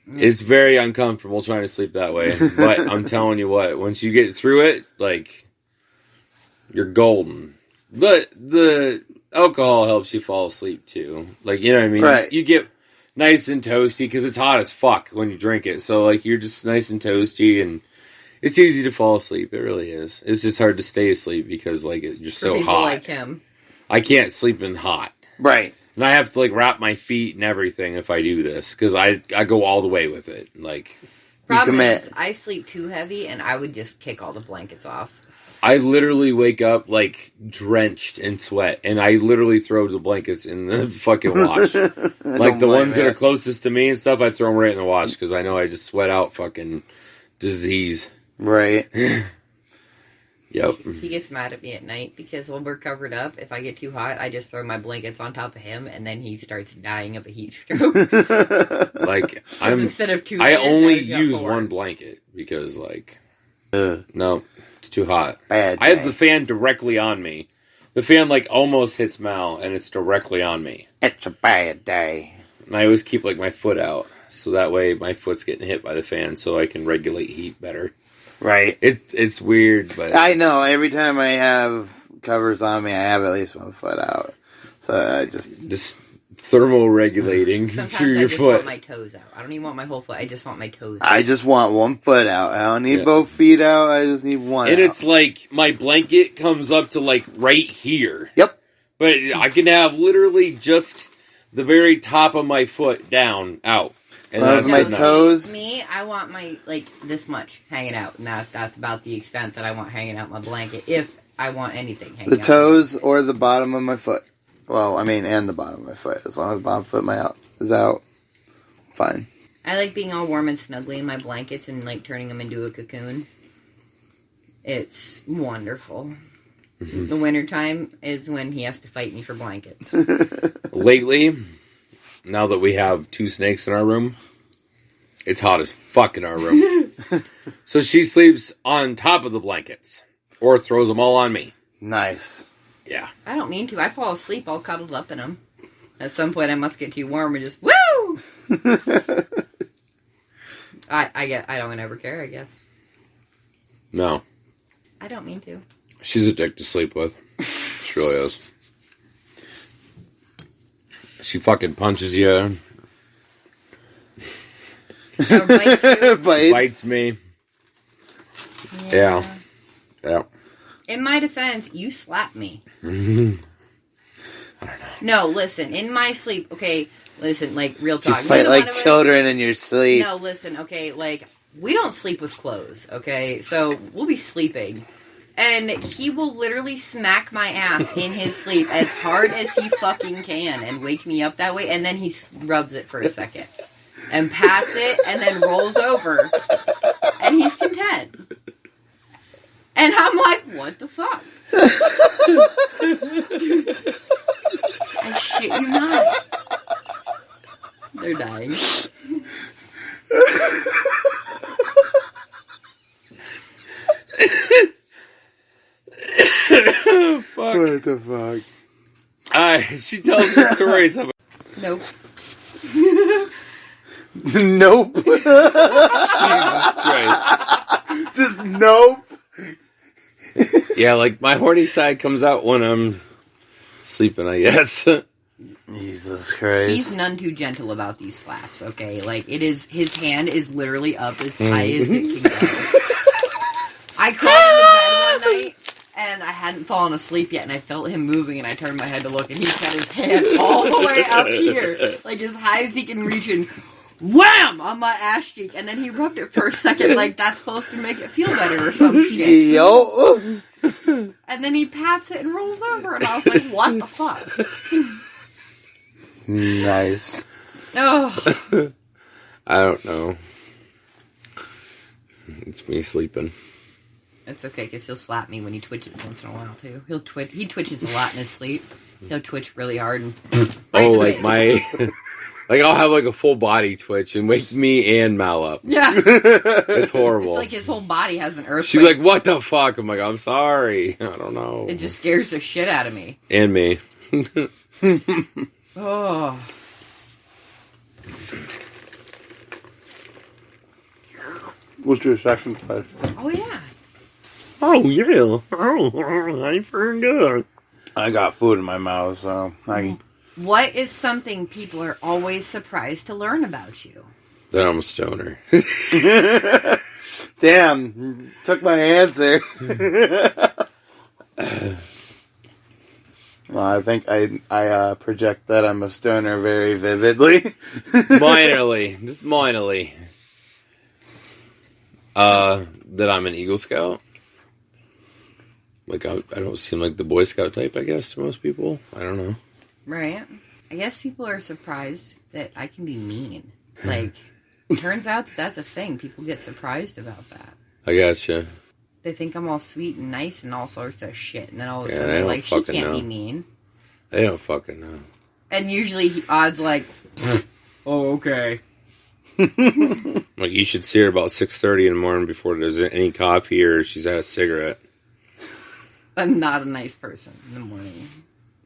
It's very uncomfortable trying to sleep that way. But I'm telling you what, once you get through it, like, you're golden. But the alcohol helps you fall asleep too. Like, you know what I mean? Right. You get nice and toasty because it's hot as fuck when you drink it. So, like, you're just nice and toasty and it's easy to fall asleep. It really is. It's just hard to stay asleep because, like, you're For so people hot. like him. I can't sleep in hot. Right. And I have to, like, wrap my feet and everything if I do this. Because I go all the way with it. Like, Problem commit. is, I sleep too heavy, and I would just kick all the blankets off. I literally wake up, like, drenched in sweat. And I literally throw the blankets in the fucking wash. Like, the ones that are closest to me and stuff, I throw them right in the wash. Because I know I just sweat out fucking disease. Right. Yep. He gets mad at me at night because when we're covered up, if I get too hot, I just throw my blankets on top of him, and then he starts dying of a heat stroke. Like, instead of 2 I layers, now only he's got use 4. one blanket. Because, like, no, it's too hot. Bad I have day. the fan directly on me. The fan, like, almost hits Mal, and it's directly on me. It's a bad day. And I always keep, like, my foot out. So that way my foot's getting hit by the fan so I can regulate heat better. Right. It's weird, but... I know. Every time I have covers on me, I have at least one foot out. So I Just thermal-regulating through Sometimes I your just foot. want my toes out. I don't even want my whole foot. I just want my toes out. I just want one foot out. I don't need both feet out. I just need one And out. it's like, my blanket comes up to, like, right here. Yep. But I can have literally just the very top of my foot down, out. And So that's my enough. toes. Me, I want my, like, this much hanging out. And that's about the extent that I want hanging out my blanket. If I want anything hanging The out. toes or the bottom of my foot. Well, I mean, and the bottom of my foot. As long as the bottom foot is out, fine. I like being all warm and snuggly in my blankets and, like, turning them into a cocoon. It's wonderful. Mm-hmm. The wintertime is when he has to fight me for blankets. Lately, now that we have 2 snakes in our room, it's hot as fuck in our room. So she sleeps on top of the blankets. Or throws them all on me. Nice. Yeah. I don't mean to. I fall asleep all cuddled up in them. At some point, I must get too warm and just, woo! I don't ever care, I guess. No. I don't mean to. She's a dick to sleep with. She really is. She fucking punches you. Or bites you. Bites me. Yeah. Yeah. In my defense, you slapped me. I don't know. No, listen. In my sleep, okay, listen, like, real You talk. fight Neither like one of us- children in your sleep. No, listen, okay, like, we don't sleep with clothes, okay? So, we'll be sleeping. And he will literally smack my ass in his sleep as hard as he fucking can and wake me up that way, and then he rubs it for a second. And pats it, and then rolls over. And he's content. And I'm like, what the fuck? I shit you not. They're dying. Fuck. What the fuck? She tells me stories of Nope. Nope. Jesus Christ. Just nope. Yeah, like my horny side comes out when I'm Sleeping, I guess. Jesus Christ. He's none too gentle about these slaps, okay? Like, his hand is literally up as high as it can go. I crawled into bed one night, and I hadn't fallen asleep yet, and I felt him moving, and I turned my head to look, and he's got his hand all the way up here, like as high as he can reach, and wham! On my ass cheek, and then he rubbed it for a second, like that's supposed to make it feel better or some shit. Yo! And then he pats it and rolls over, and I was like, what the fuck? Nice. Oh. I don't know. It's me sleeping. It's okay, because he'll slap me when he twitches once in a while, too. He twitches a lot in his sleep. He'll twitch really hard. And right like my... Like, I'll have, like, a full body twitch and wake me and Mal up. Yeah. It's horrible. It's like his whole body has an earthquake. She'd be like, what the fuck? I'm like, I'm sorry. I don't know. It just scares the shit out of me. And me. Oh. What's your second question? Oh, yeah. Oh, yeah. Oh, I forgot. I got food in my mouth, so I can... What is something people are always surprised to learn about you? That I'm a stoner. Damn, took my answer. Well, I think I project that I'm a stoner very vividly. Minorly. Just minorly. That I'm an Eagle Scout. Like, I don't seem like the Boy Scout type, I guess, to most people. I don't know. Right. I guess people are surprised that I can be mean. Like, turns out that's a thing. People get surprised about that. I gotcha. They think I'm all sweet and nice and all sorts of shit. And then all of a Yeah, sudden they they're don't like, she fucking can't know. be mean. They don't fucking know. And usually Odd's like, oh, okay. Like, you should see her about 6:30 in the morning before there's any coffee or she's had a cigarette. I'm not a nice person in the morning.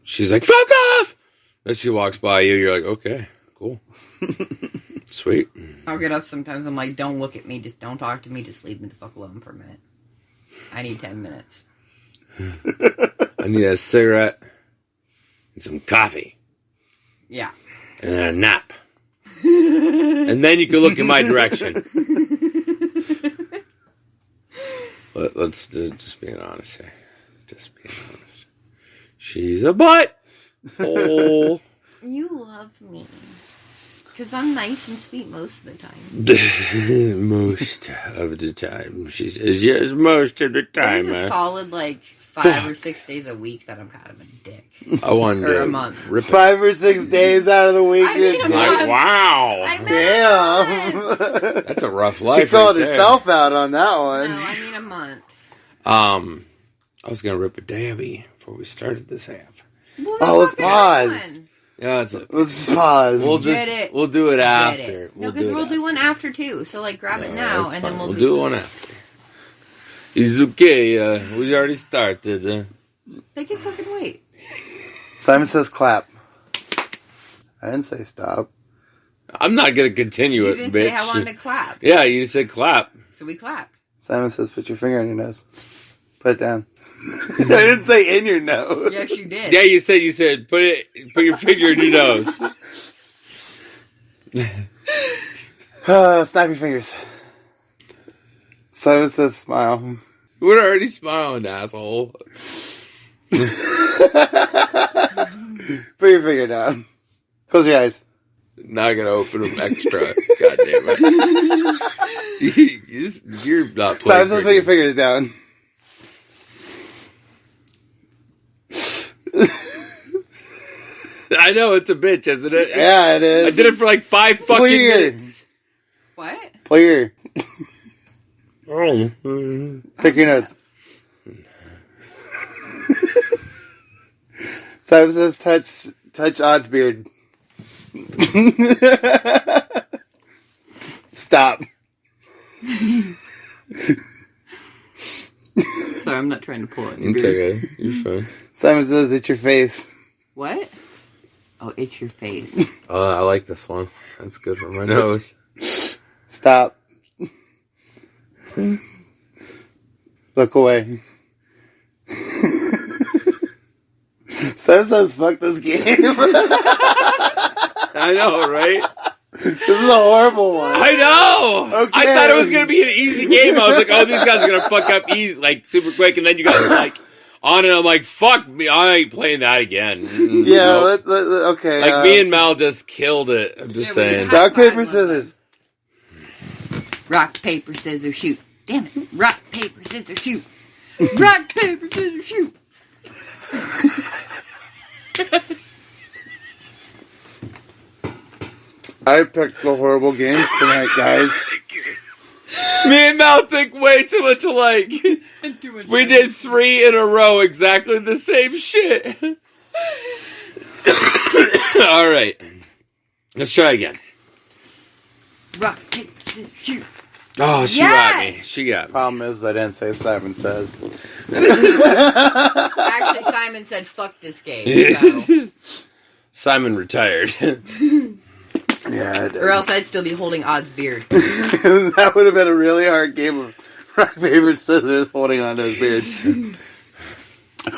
She's like, fuck off! As she walks by you, you're like, okay, cool. Sweet. I'll get up sometimes. I'm like, don't look at me. Just don't talk to me. Just leave me the fuck alone for a minute. I need 10 minutes. I need a cigarette and some coffee. Yeah. And then a nap. And then you can look in my direction. Let's just being honest here. Just being honest. She's a butt. Oh. You love me. Because I'm nice and sweet most of the time. Most of the time. She says, yes, most of the time. There's a solid, 5 or 6 days a week that I'm kind of a dick. I wanted Or to a month. rip it. 5 or 6 days out of the week. I mean, you're I'm Like, wow. I meant a month. Damn. That's a rough life. She called right there. herself out on that No, one. I mean a month. I was gonna rip a dabby before we started this app. Well, Oh, let's fucking pause. one. Yeah, it's okay. Let's just pause. We'll Get just it. we'll do it Get after. it. No, because we'll do one after too. So grab it now, that's and fine. then we'll do one after. It's okay. We already started. They can fucking wait. Simon says clap. I didn't say stop. I'm not gonna continue You it, didn't bitch. say how long to clap, Yeah, you said clap. so we clapped. Simon says put your finger on your nose. Put it down. I didn't say in your nose. Yes, you did. Yeah, you said put your finger in your nose. Snap your fingers. Simon says smile. We're already smiling, asshole. Put your finger down. Close your eyes. Now I gotta open them extra. God damn it. You're not playing. Simon says put your finger down. I know, it's a bitch, isn't it? Yeah, it is. I did it for 5 fucking Weird. minutes. What? Pull your... Oh. Pick your nose. Simon says touch Odd's beard. Stop. Sorry, I'm not trying to pull it. It's okay. You're fine. Simon says it's your face. What? Oh, it's your face. I like this one. That's good for my nose. Stop. Look away. Sam says, fuck this game. I know, right? This is a horrible one. I know! Okay. I thought it was going to be an easy game. I was like, oh, these guys are going to fuck up easy, like, super quick. And then you guys were like, on and I'm like, fuck me, I ain't playing that again. Yeah, Nope. okay. Like, me and Mal just killed it. I'm just saying. Rock, paper, scissors. Rock, paper, scissors, shoot. Damn it. Rock, paper, scissors, shoot. Rock, paper, scissors, shoot. I picked the horrible games tonight, guys. Me and Mal think way too much alike. We did 3 in a row, exactly the same shit. Alright. Let's try again. Rock, paper, scissors, shoot. Oh, she got me. She got me. Problem is, I didn't say Simon Says. Actually, Simon said, fuck this game. So. Simon retired. Yeah, I did. Or else I'd still be holding Odd's beard. That would have been a really hard game of rock, paper, scissors holding onto his beard.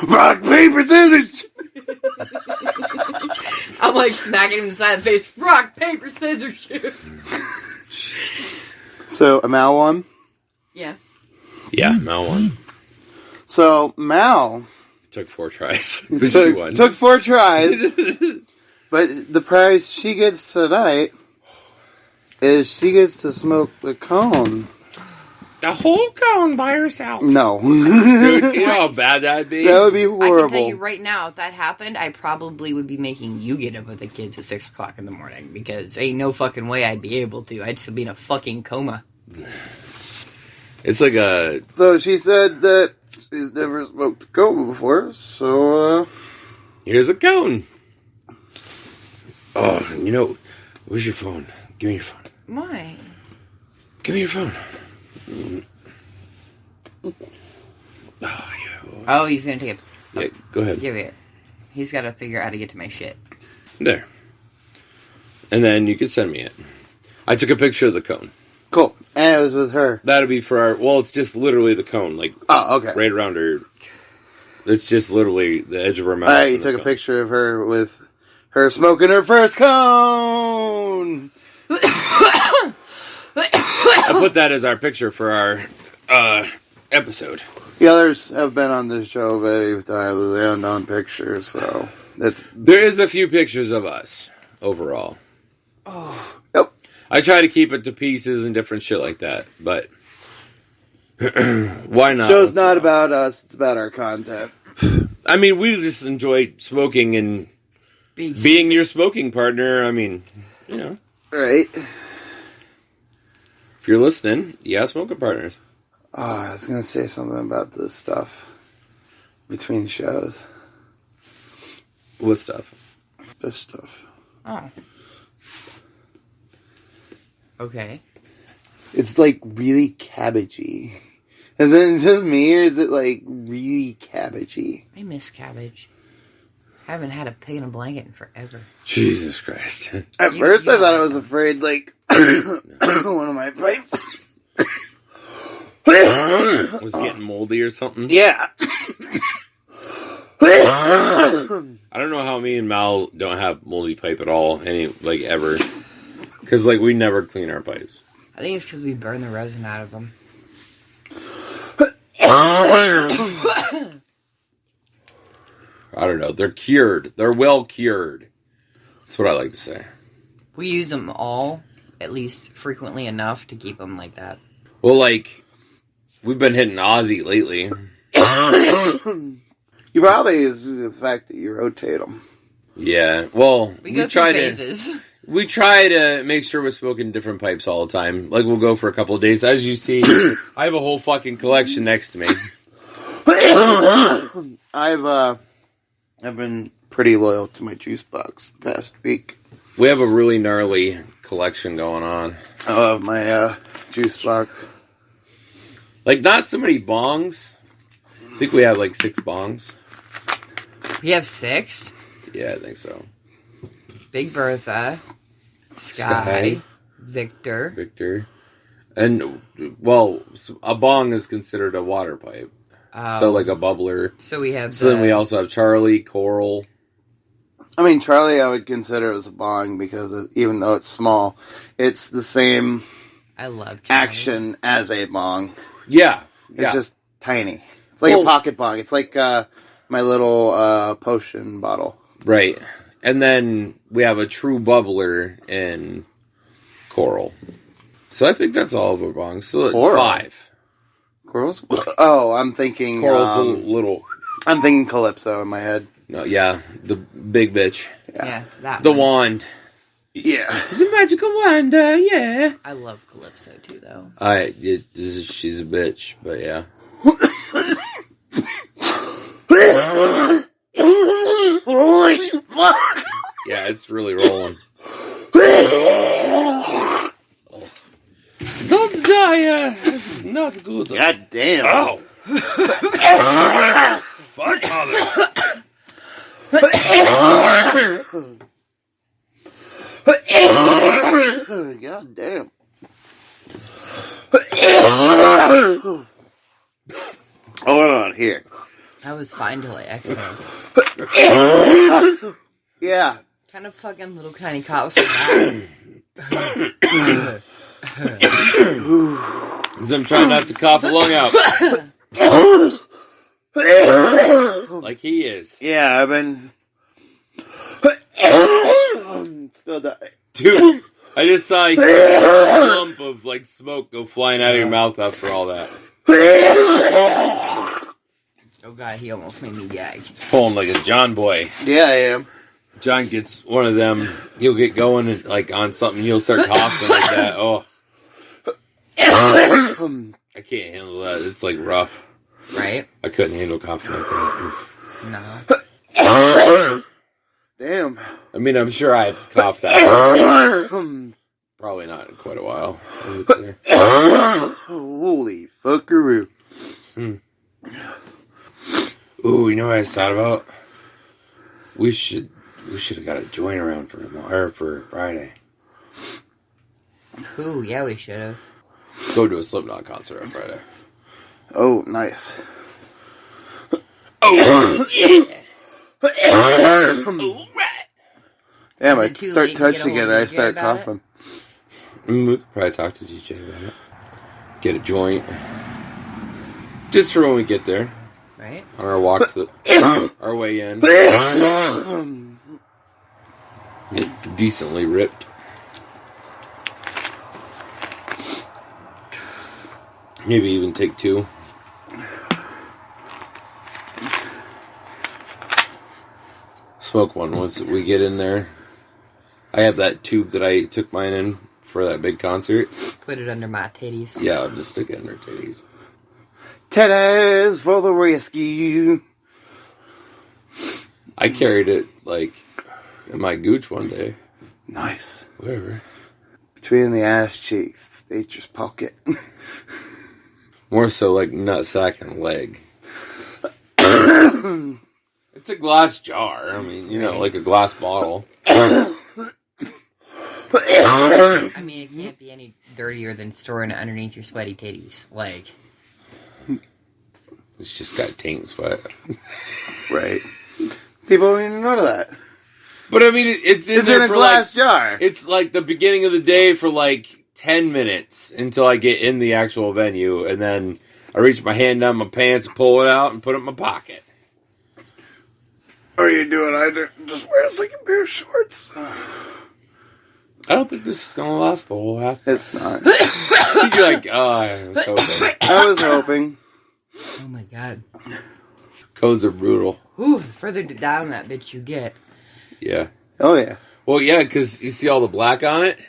Rock, paper, scissors! I'm like smacking him in the side of the face. Rock, paper, scissors, shoot. So, Mal won? Yeah. Yeah, Mal won. So, Mal Took 4 tries. But she won. took 4 tries. But the prize she gets tonight is she gets to smoke the cone. The whole cone by herself. No. Dude, you know how bad that'd be? That would be I horrible. can tell you right now, if that happened, I probably would be making you get up with the kids at 6 o'clock in the morning. Because ain't no fucking way I'd be able to. I'd still be in a fucking coma. It's like a... So she said that she's never smoked a cone before, so, Here's a cone. Oh, you know... Where's your phone? Give me your phone. Why? Give me your phone. Oh, he's gonna take it. Yeah, go ahead. Give it. He's gotta figure out how to get to my shit. There. And then you can send me it. I took a picture of the cone. Cool. And it was with her. That'll be for our... Well, it's just literally the cone. Like, Oh, okay. right around her... It's just literally the edge of her mouth. Alright, you took a picture of her with her smoking her first cone! I put that as our picture for our episode. The others have been on this show many times with the unknown pictures, so it's... There is a few pictures of us, overall. Oh. Yep. I try to keep it to pieces and different shit like that, but... why not? Show's not about us, it's about our content. I mean, we just enjoy smoking and being your smoking partner. I mean, you know. Right. If you're listening, yeah, smoking partners. Oh, I was gonna say something about this stuff between shows. What stuff? This stuff. Oh. Okay. It's like really cabbagey. Is it just me, or is it like really cabbagey? I miss cabbage. Haven't had a pig in a blanket in forever. Jesus Christ. At first I thought I was afraid, like, one of my pipes... Was getting moldy or something? Yeah. I don't know how me and Mal don't have moldy pipe at all, ever. Because, we never clean our pipes. I think it's because we burn the resin out of them. I don't know. They're cured. They're well cured. That's what I like to say. We use them all, at least frequently enough to keep them like that. Well, we've been hitting Aussie lately. You probably is the fact that you rotate them. Yeah. Well, we go through phases. We try to make sure we're smoking different pipes all the time. We'll go for a couple of days. As you see, I have a whole fucking collection next to me. I've been pretty loyal to my juice box the past week. We have a really gnarly collection going on. I love my juice box. Not so many bongs. I think we have 6 bongs. We have 6? Yeah, I think so. Big Bertha, Sky, Victor. And, a bong is considered a water pipe. So, a bubbler. So we have... So then we also have Charlie, Coral. I mean, Charlie, I would consider as a bong because even though it's small, it's the same I love Charlie. action as a bong. Yeah. It's just tiny. It's like a pocket bong. It's like my little potion bottle. Right. And then we have a true bubbler in Coral. So I think that's all of our bongs. So Coral? 5. Corals? Oh, I'm thinking... Coral's a little... I'm thinking Calypso in my head. No, yeah, the big bitch. Yeah, that The one. wand. Yeah. It's a magical wand, yeah. I love Calypso, too, though. She's a bitch, but yeah. Holy fuck! Yeah, it's really rolling. Don't die, that's not good. God damn. Oh! Fuck, mother. God damn. Hold on, here. I was fine till I exhaled. Yeah. Kind of fucking little tiny cops like that. Because I'm trying not to cough a lung out. Like he is. Yeah, I've been... Still dying. Dude, I just saw a lump of like smoke go flying out of your mouth after all that. Oh god, he almost made me gag. He's pulling like a John boy. Yeah, I am. John gets one of them, he'll get going and, like on something, he'll start coughing like that. Oh. I can't handle that. It's like rough. Right? I couldn't handle coughing like that. Oof. No. Damn. I mean, I'm sure I've coughed that. Probably not in quite a while. I would say. Holy fuckaroo. Ooh, you know what I thought about? We should have got a joint around for tomorrow, or for Friday. Ooh, yeah, we should have. Go to a Slipknot concert on Friday. Oh, nice. Oh, yeah. Damn, I Is it too start late to get touching a it and hold I of start DJ about coughing. We could probably talk to DJ about it. Get a joint. Just for when we get there. Right? On our walk to our way in. Get decently ripped. Maybe even take 2. Smoke one once we get in there. I have that tube that I took mine in for that big concert. Put it under my titties. Yeah, I'll just stick it in her titties. Titties for the rescue. I carried it, like, in my gooch one day. Nice. Whatever. Between the ass cheeks, it's nature's pocket. More so like nutsack and leg. It's a glass jar. I mean, you know, like a glass bottle. I mean, it can't be any dirtier than storing it underneath your sweaty titties. Like, It's just got taint sweat. Right. People don't even know that. But I mean, it's in It's in a glass jar. It's like the beginning of the day for like 10 minutes until I get in the actual venue, and then I reach my hand down my pants, pull it out, and put it in my pocket. Or you do it either. Just wear a second pair of shorts. I don't think this is gonna last the whole half. It's not. You're like, oh, I was hoping. I was hoping. oh my god. Codes are brutal. Ooh, the further down that bitch you get. Yeah. Oh, yeah. Well, yeah, because you see all the black on it?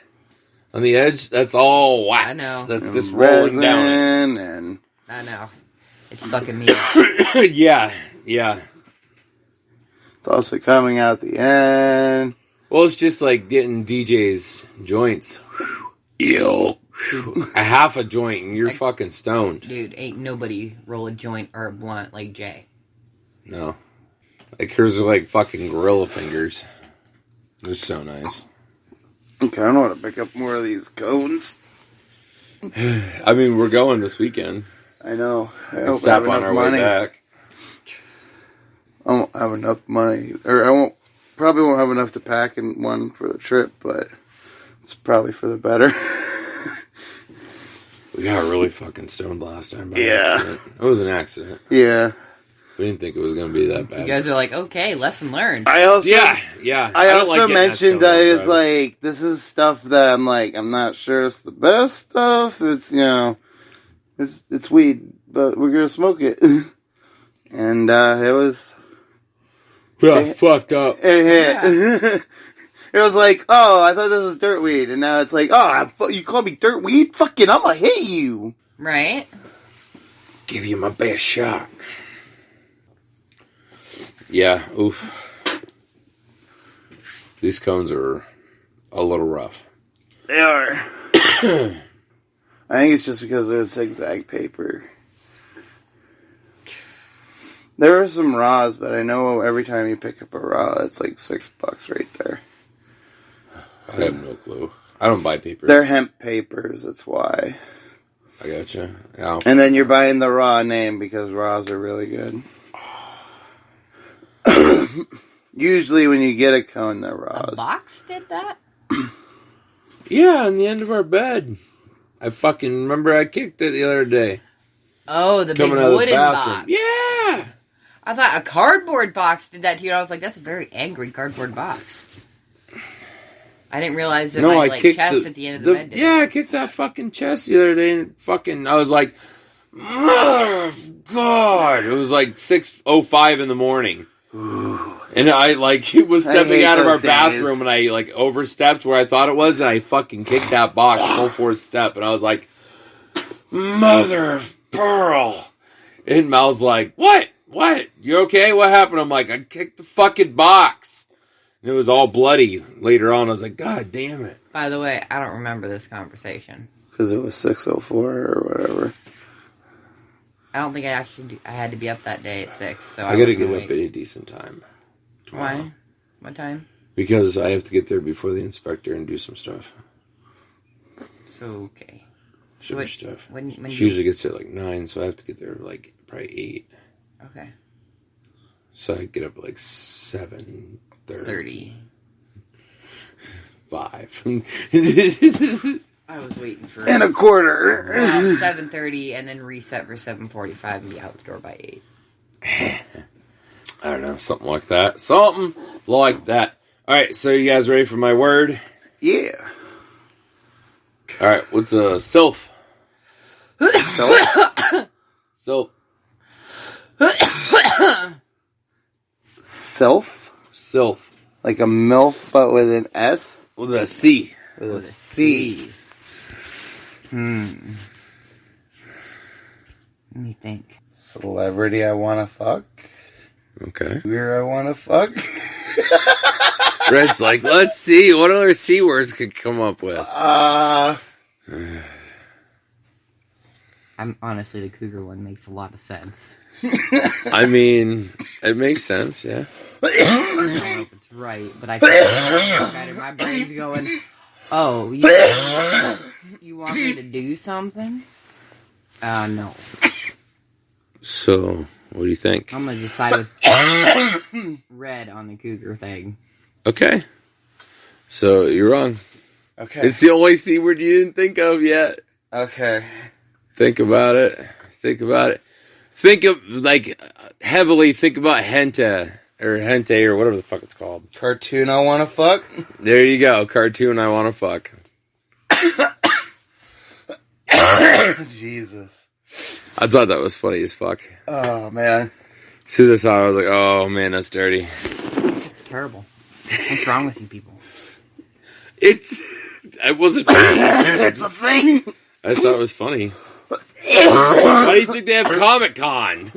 On the edge? That's all wax. I know. That's just rolling down Resin and... I know. It's fucking me up. it. Yeah. It's also coming out the end. Well, it's just like getting DJ's joints. Ew. A half a joint and you're fucking stoned. Dude, ain't nobody roll a joint or a blunt like Jay. No. Like hers are like fucking gorilla fingers. They're so nice. Okay, I want to pick up more of these cones. I mean, we're going this weekend. I know. I We'll hope I stop have on enough our money. way back. I won't have enough money. Or I won't Probably won't have enough to pack in one for the trip, but it's probably for the better. We got really fucking stoned last time by Yeah. accident. It was an accident. Yeah. We didn't think it was going to be that bad. You guys are like, okay, lesson learned. I also yeah. I don't also like getting mentioned that that stoned it's like, this is stuff that I'm like, I'm not sure it's the best stuff. It's, you know, it's weed, but we're going to smoke it. And it was... fucked up. It hit. It was like, oh, I thought this was dirt weed. And now it's like, oh, you call me dirt weed? Fucking, I'm going to hit you. Right? Give you my best shot. Yeah, oof. These cones are a little rough. They are. I think it's just because they're zigzag paper. There are some raws, but I know every time you pick up a raw, it's like $6 right there. I have no clue. I don't buy papers. They're hemp papers, that's why. I gotcha. Yeah. And then you're buying the raw name because raws are really good. Usually when you get a cone, they're raws. The box did that? Yeah, on the end of our bed. I fucking remember I kicked it the other day. Oh, the Coming big out of the wooden bathroom. box. Yeah! I thought a cardboard box did that to you. And I was like, that's a very angry cardboard box. I didn't realize that my chest at the end of the bed did. Yeah, I kicked that fucking chest the other day and fucking, I was like, oh, God. It was like 6:05 in the morning. And I, was stepping out of our bathroom and I, overstepped where I thought it was and I fucking kicked that box full force step and I was like, mother of pearl. And Mal's like, what? What? You okay? What happened? I'm like, I kicked the fucking box. And it was all bloody later on. I was like, God damn it. By the way, I don't remember this conversation. Because it was 6:04 or whatever. I don't think I had to be up that day at 6. So I gotta get up at a decent time tomorrow. Why? What time? Because I have to get there before the inspector and do some stuff. So, okay. Sugar stuff. When She usually gets there at 9, so I have to get there probably 8. Okay. So I get up at 7:30. 5. I was waiting for... And a quarter. 7:30 and then reset for 7:45 and be out the door by 8. I don't know, something like that. Something like that. Alright, so you guys ready for my word? Yeah. Alright, what's a cilf? Self? Cilf. Self? Cilf. Like a MILF, but with an S? With a C. With a C. Let me think. Celebrity I want to fuck? Okay. Where I want to fuck? Red's like, let's see what other C words could come up with. Honestly, the cougar one makes a lot of sense. I mean, it makes sense, yeah. I don't know if it's right, but I feel my brain's going, oh, you want me to do something? No. So, what do you think? I'm going to decide with red on the cougar thing. Okay. So, you're wrong. Okay. It's the only C word you didn't think of yet. Okay. Think about it. Think about it. Think of, heavily think about hentai or whatever the fuck it's called. Cartoon I want to fuck? There you go. Cartoon I want to fuck. Jesus. I thought that was funny as fuck. Oh, man. As soon as I saw it, I was like, oh, man, that's dirty. It's terrible. What's wrong with you people? I wasn't... It's a thing. I just thought it was funny. Why do you think they have Comic-Con?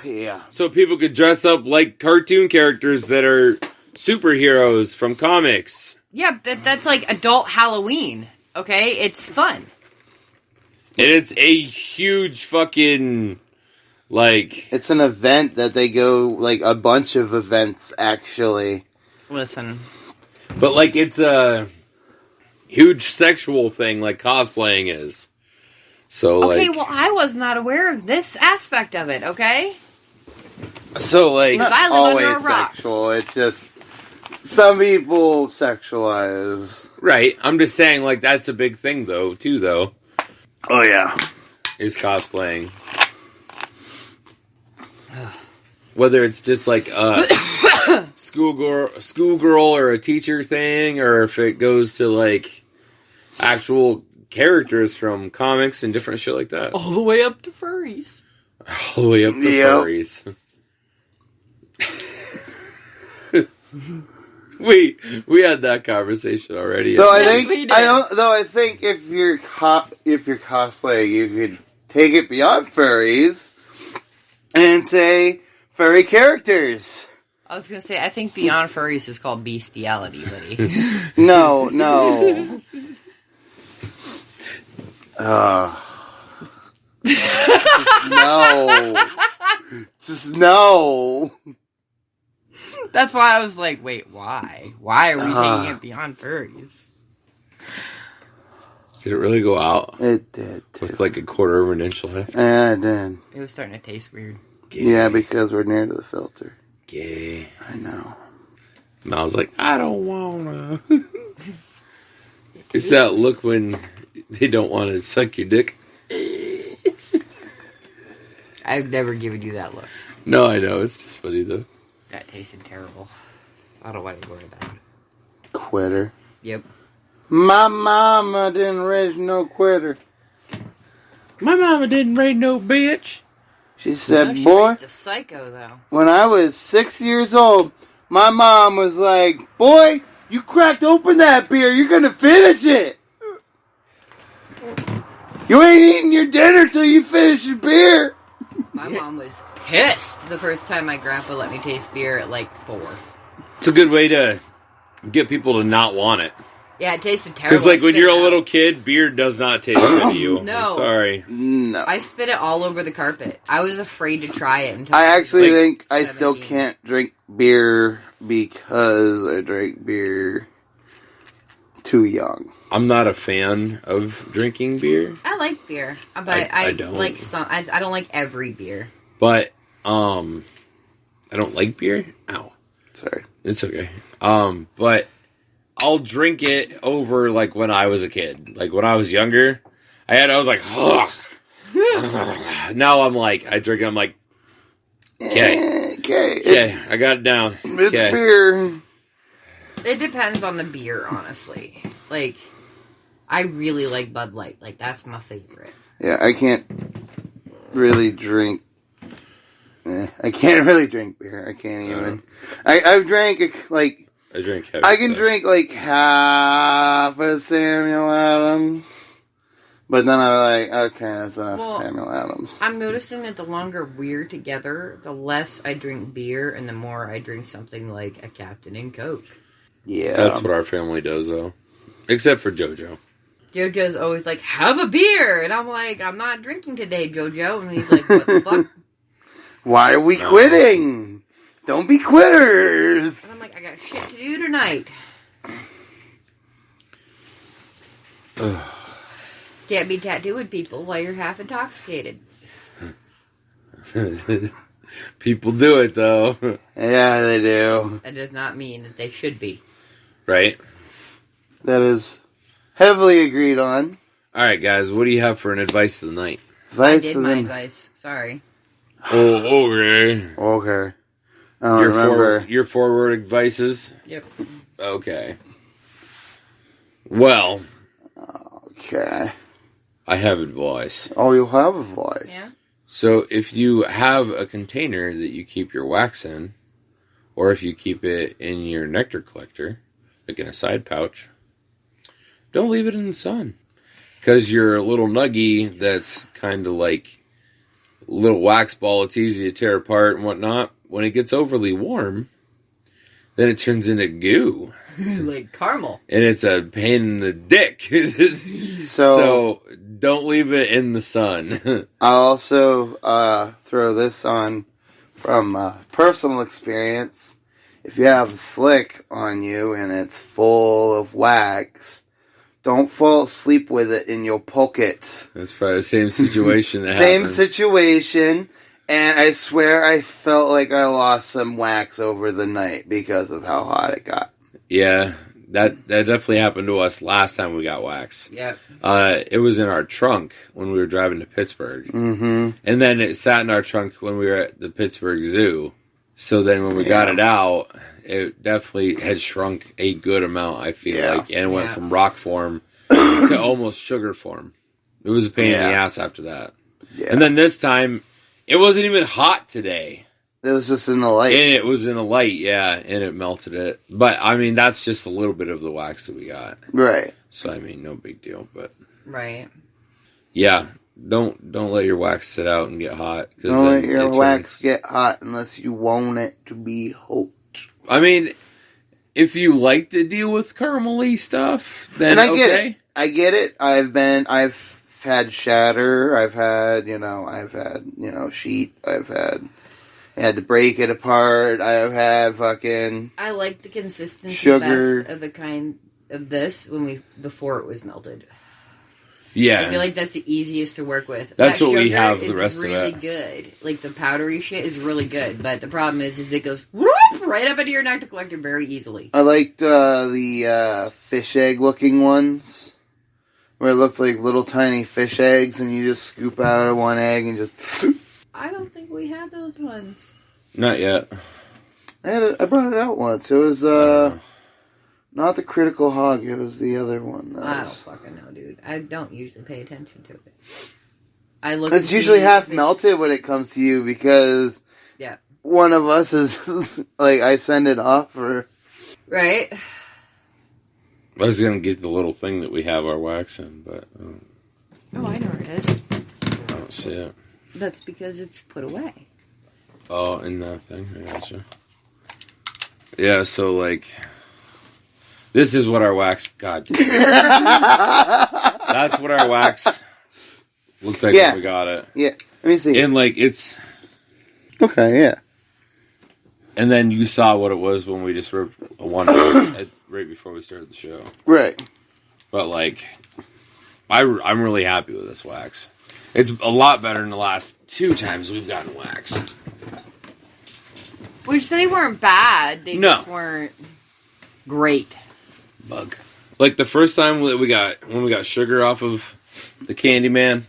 Yeah. So people could dress up like cartoon characters that are superheroes from comics. Yeah, that's like adult Halloween, okay? It's fun. And it's a huge fucking, It's an event that they go, a bunch of events, actually. Listen. But, it's a huge sexual thing like cosplaying is. So, Okay, well, I was not aware of this aspect of it, okay? So, like, Not I live under always a rock. sexual. It's just some people sexualize. right. I'm just saying, like, that's a big thing, though, Oh yeah. is cosplaying. Whether it's just like a schoolgirl or a teacher thing, or if it goes to like actual characters from comics and different shit like that. All the way up to furries. All the way up to furries. we had that conversation already. Though Yes, we did. I think if you're cosplaying, you could take it beyond furries and say furry characters. I was gonna say, I think beyond furries is called bestiality, buddy. No. Just no. That's why I was like, wait, why? Why are we taking it beyond furries? Did it really go out It did. with like a quarter of an inch left? Yeah, it did. It was starting to taste weird. Gay. Yeah, because we're near to the filter. Gay. I know. And I was like, I don't wanna. It's that look when they don't want to suck your dick. I've never given you that look. No, I know. It's just funny, though. That tasted terrible. I don't want to worry about it. Quitter. Yep. My mama didn't raise no quitter. My mama didn't raise no bitch. She said, No, she boy, raised a psycho, though. when I was 6 years old, my mom was like, boy, you cracked open that beer. You're going to finish it. You ain't eating your dinner till you finish your beer. My mom was pissed the first time my grandpa let me taste beer at like 4. It's a good way to get people to not want it. Yeah, it tasted terrible. Because, like, I when spit you're it a out. little kid, beer does not taste good to you. No. I'm sorry. No. I spit it all over the carpet. I was afraid to try it until I actually Like, think I still 17. can't drink beer because I drank beer too young. I'm not a fan of drinking beer, I like beer, but I I don't. like some. I don't like every beer. but I don't like beer. Ow. Sorry. It's okay. But I'll drink it over like when I was a kid. Like when I was younger, I was like, ugh. Now I'm like, I drink it, I'm like, okay. Okay. I got it down. It's Okay. beer. It depends on the beer, honestly. Like, I really like Bud Light. Like, that's my favorite. Yeah, I can't really drink. I can't really drink beer. I can't even. I've drank like I drink heavy I can stuff. drink like half a Samuel Adams, but then I'm like, okay, that's enough Well, Samuel Adams. I'm noticing that the longer we're together, the less I drink beer, and the more I drink something like a Captain and Coke. Yeah, That's what our family does, though. Except for JoJo. JoJo's always like, have a beer! And I'm like, I'm not drinking today, JoJo. And he's like, what the fuck? Why are we No. quitting? Don't be quitters. And I'm like, I got shit to do tonight. Can't be tattooing people while you're half intoxicated. People do it, though. Yeah, they do. That does not mean that they should be. Right? That is heavily agreed on. All right, guys. What do you have for an advice of the night? I Advice did of my the- advice. Sorry. Oh, okay. Okay. I don't remember. Your forward advices? Yep. Okay. Well, Okay. I have advice. Oh, you'll have a voice. Yeah? So if you have a container that you keep your wax in, or if you keep it in your nectar collector, like in a side pouch, don't leave it in the sun. Because your little nuggie that's kind of like a little wax ball, it's easy to tear apart and whatnot. When it gets overly warm, then it turns into goo. Like caramel. And it's a pain in the dick. So don't leave it in the sun. I'll also throw this on from personal experience. If you have a slick on you and it's full of wax, don't fall asleep with it in your pocket. That's probably the same situation that Same happens. situation. And I swear I felt like I lost some wax over the night because of how hot it got. Yeah, that definitely happened to us last time we got wax. Yep. It was in our trunk when we were driving to Pittsburgh. Mm-hmm. And then it sat in our trunk when we were at the Pittsburgh Zoo. So then when we got it out, it definitely had shrunk a good amount, I feel like. And it went from rock form to almost sugar form. It was a pain in the ass after that. Yeah. And then this time, it wasn't even hot today. It was just in the light. And it was in a light, yeah, and it melted it. But, I mean, that's just a little bit of the wax that we got. Right. So, I mean, no big deal, but... Right. Yeah, don't let your wax sit out and get hot. Don't let your wax get hot unless you want it to be hot. I mean, if you like to deal with caramely stuff, then and I get it. I get it. I've had shatter. I've had sheet. I had to break it apart. I have had fucking... I like the consistency sugar. best of the kind of this before it was melted. Yeah. I feel like that's the easiest to work with. That's that what we sugar have the is rest of it. really good. Like, the powdery shit is really good, but the problem is it goes whoop right up into your nectar collector very easily. I liked the fish egg looking ones, where it looked like little tiny fish eggs, and you just scoop out of one egg and just... I don't think we had those ones. Not yet. I brought it out once. It was not the critical hog. It was the other one. I don't fucking know, dude. I don't usually pay attention to it. It's usually half melted when it comes to you because one of us is like I send it off for right. I was gonna get the little thing that we have our wax in, but I know where it is. I don't see it. That's because it's put away. Oh, in that thing. I gotcha. Yeah, so, like, this is what our wax... God damn. That's what our wax looked like when we got it. Yeah, let me see. And, like, it's... Okay, yeah. And then you saw what it was when we just ripped one right before we started the show. Right. But, like, I'm really happy with this wax. It's a lot better than the last 2 times we've gotten wax. Which they weren't bad. They just weren't great. Bug. Like the first time that when we got sugar off of the Candyman.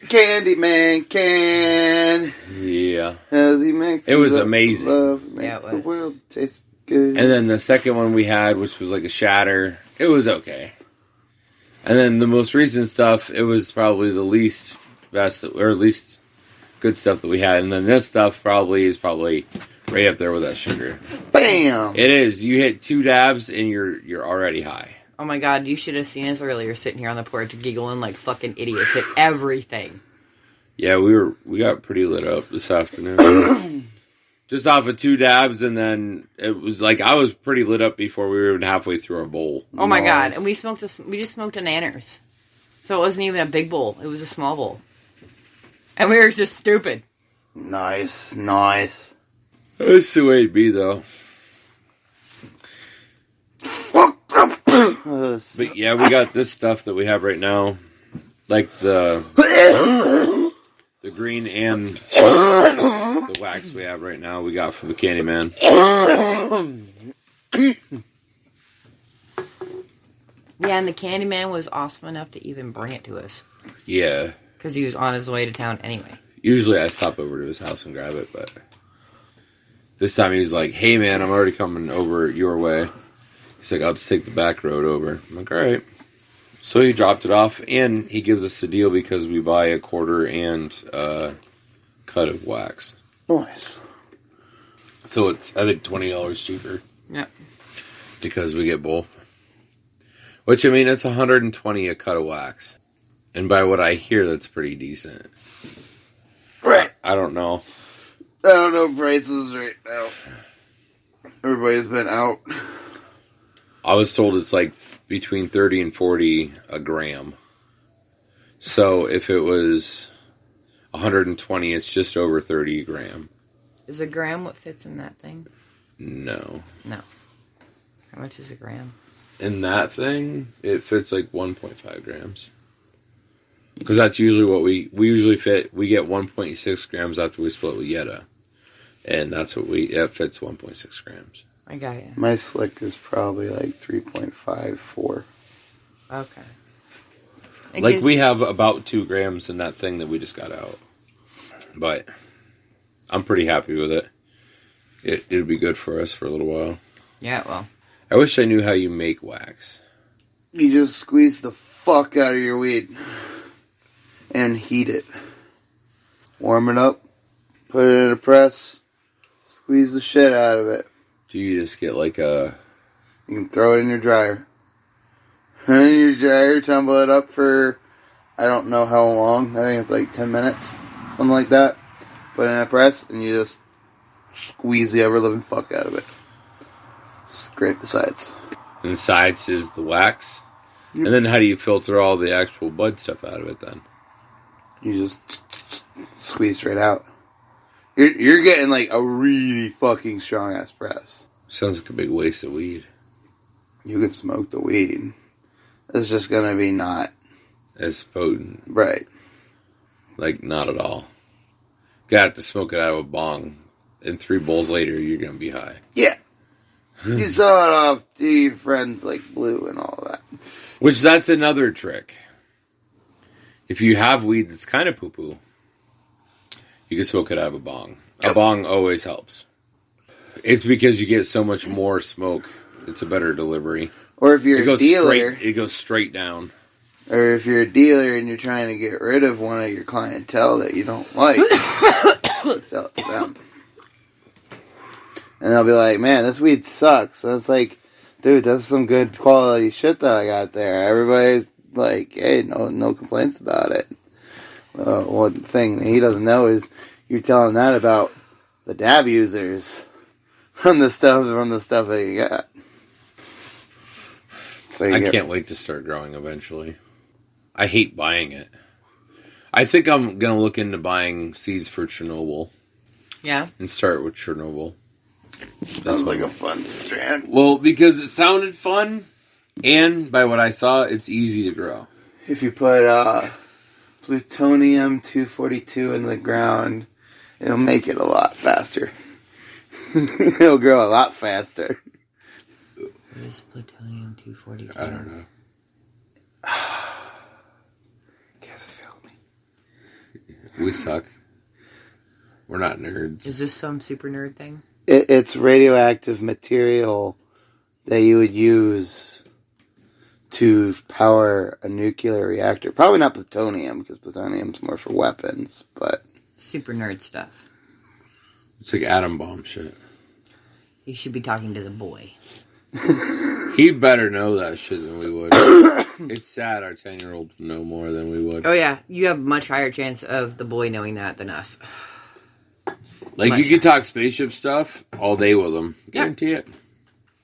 Candyman can. Yeah. As he makes it was amazing. Love, makes the world taste good. And then the second one we had, which was like a shatter, it was okay. And then the most recent stuff, it was probably the least best, or at least good stuff that we had. And then this stuff is probably right up there with that sugar. Bam! It is. You hit 2 dabs and you're already high. Oh my god, you should have seen us earlier sitting here on the porch giggling like fucking idiots at everything. Yeah, we got pretty lit up this afternoon. Just off of 2 dabs, and then it was like I was pretty lit up before we were even halfway through our bowl. Oh my god! And we just smoked a Nanners, so it wasn't even a big bowl; it was a small bowl, and we were just stupid. Nice. That's the way it'd be, though. But yeah, we got this stuff that we have right now, like the green and the wax we have right now. We got from the Candyman. Yeah, and the Candyman was awesome enough to even bring it to us. Yeah, because he was on his way to town anyway. Usually I stop over to his house and grab it, but this time he's like, "Hey man, I'm already coming over your way." He's like, "I'll just take the back road over." I'm like, "All right." So he dropped it off, and he gives us a deal because we buy a quarter and cut of wax. Nice. So it's, I think, $20 cheaper. Yeah. Because we get both. Which, I mean, it's $120 a cut of wax. And by what I hear, that's pretty decent. Right. I don't know. I don't know prices right now. Everybody's been out. I was told it's like between 30 and 40 a gram. So if it was 120, it's just over 30 a gram. Is a gram what fits in that thing? No. How much is a gram? In that thing, it fits like 1.5 grams. Because that's usually what we usually fit. We get 1.6 grams after we split with Yetta. And that's what it fits 1.6 grams. I got you. My slick is probably like 3.54. Okay. Like we have about 2 grams in that thing that we just got out. But I'm pretty happy with it. It would be good for us for a little while. Yeah, well. I wish I knew how you make wax. You just squeeze the fuck out of your weed and heat it. Warm it up, put it in a press, squeeze the shit out of it. Do you just get like a... You can throw it in your dryer. In your dryer, tumble it up for, I don't know how long. I think it's like 10 minutes, something like that. Put it in a press, and you just squeeze the ever-living fuck out of it. Scrape the sides. And the sides is the wax? Yep. And then how do you filter all the actual bud stuff out of it then? You just squeeze straight out. You're getting like a really fucking strong-ass press. Sounds like a big waste of weed. You can smoke the weed. It's just gonna be not as potent. Right. Like, not at all. You have to smoke it out of a bong. And 3 bowls later, you're gonna be high. Yeah. You saw it off to your friends like Blue and all that. Which, that's another trick. If you have weed that's kind of poo-poo, you can smoke it out of a bong. A bong always helps. It's because you get so much more smoke. It's a better delivery. Or if you're a dealer... it goes straight down. Or if you're a dealer and you're trying to get rid of one of your clientele that you don't like, sell it to them. And they'll be like, man, this weed sucks. So it's like, dude, that's some good quality shit that I got there. Everybody's like, hey, no complaints about it. One thing that he doesn't know is you're telling that about the dab users from the stuff that you got. So I can't wait to start growing eventually. I hate buying it. I think I'm going to look into buying seeds for Chernobyl. Yeah. And start with Chernobyl. Sounds like a fun strand. Well, because it sounded fun, and by what I saw, it's easy to grow. If you put plutonium-242 in the ground, it'll make it a lot faster. It'll grow a lot faster. What is plutonium-242? I don't know. You guys failed me. We suck. We're not nerds. Is this some super nerd thing? It's radioactive material that you would use to power a nuclear reactor. Probably not plutonium, because plutonium's more for weapons, but... Super nerd stuff. It's like atom bomb shit. You should be talking to the boy. He'd better know that shit than we would. It's sad our 10-year-old would know more than we would. Oh yeah, you have a much higher chance of the boy knowing that than us. Like, you can talk spaceship stuff all day with them. Guarantee it.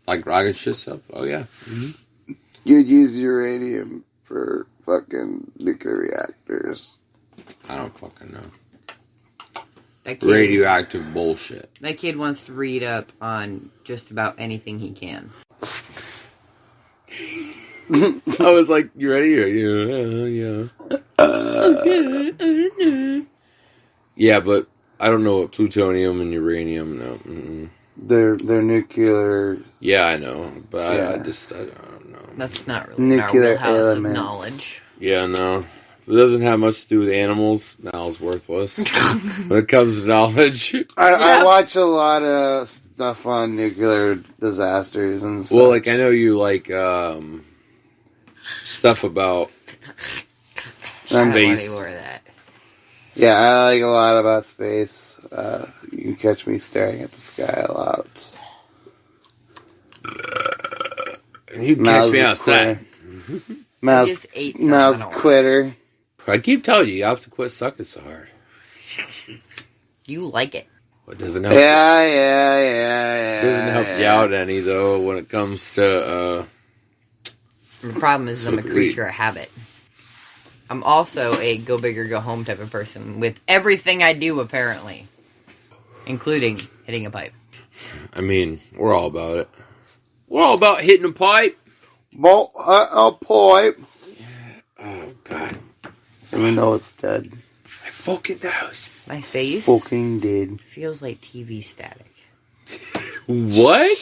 Like rocket shit stuff. Oh, yeah. Mm-hmm. You'd use uranium for fucking nuclear reactors. I don't fucking know. That kid, radioactive bullshit. That kid wants to read up on just about anything he can. I was like, you ready? Yeah. Yeah, but I don't know what plutonium and uranium, no. Mm-mm. They're nuclear... Yeah, I know, but yeah. I don't know. That's not really nuclear our wheelhouse elements. of knowledge. Yeah, no. If it doesn't have much to do with animals, Mal's worthless. When it comes to knowledge. I watch a lot of stuff on nuclear disasters and stuff. Well, like, I know you like stuff about space. Yeah, I like a lot about space. You can catch me staring at the sky a lot. You can catch me outside. Mouse quitter. I keep telling you have to quit sucking so hard. You like it. Well, it doesn't help. Yeah. It doesn't help you out any, though, when it comes to... The problem is I'm a creature of habit. I'm also a go big or go home type of person with everything I do, apparently. Including hitting a pipe. I mean, we're all about it. We're all about hitting a pipe. A pipe. Oh, God. Even though it's dead. My fucking nose. My face Fucking dead. feels like TV static. What?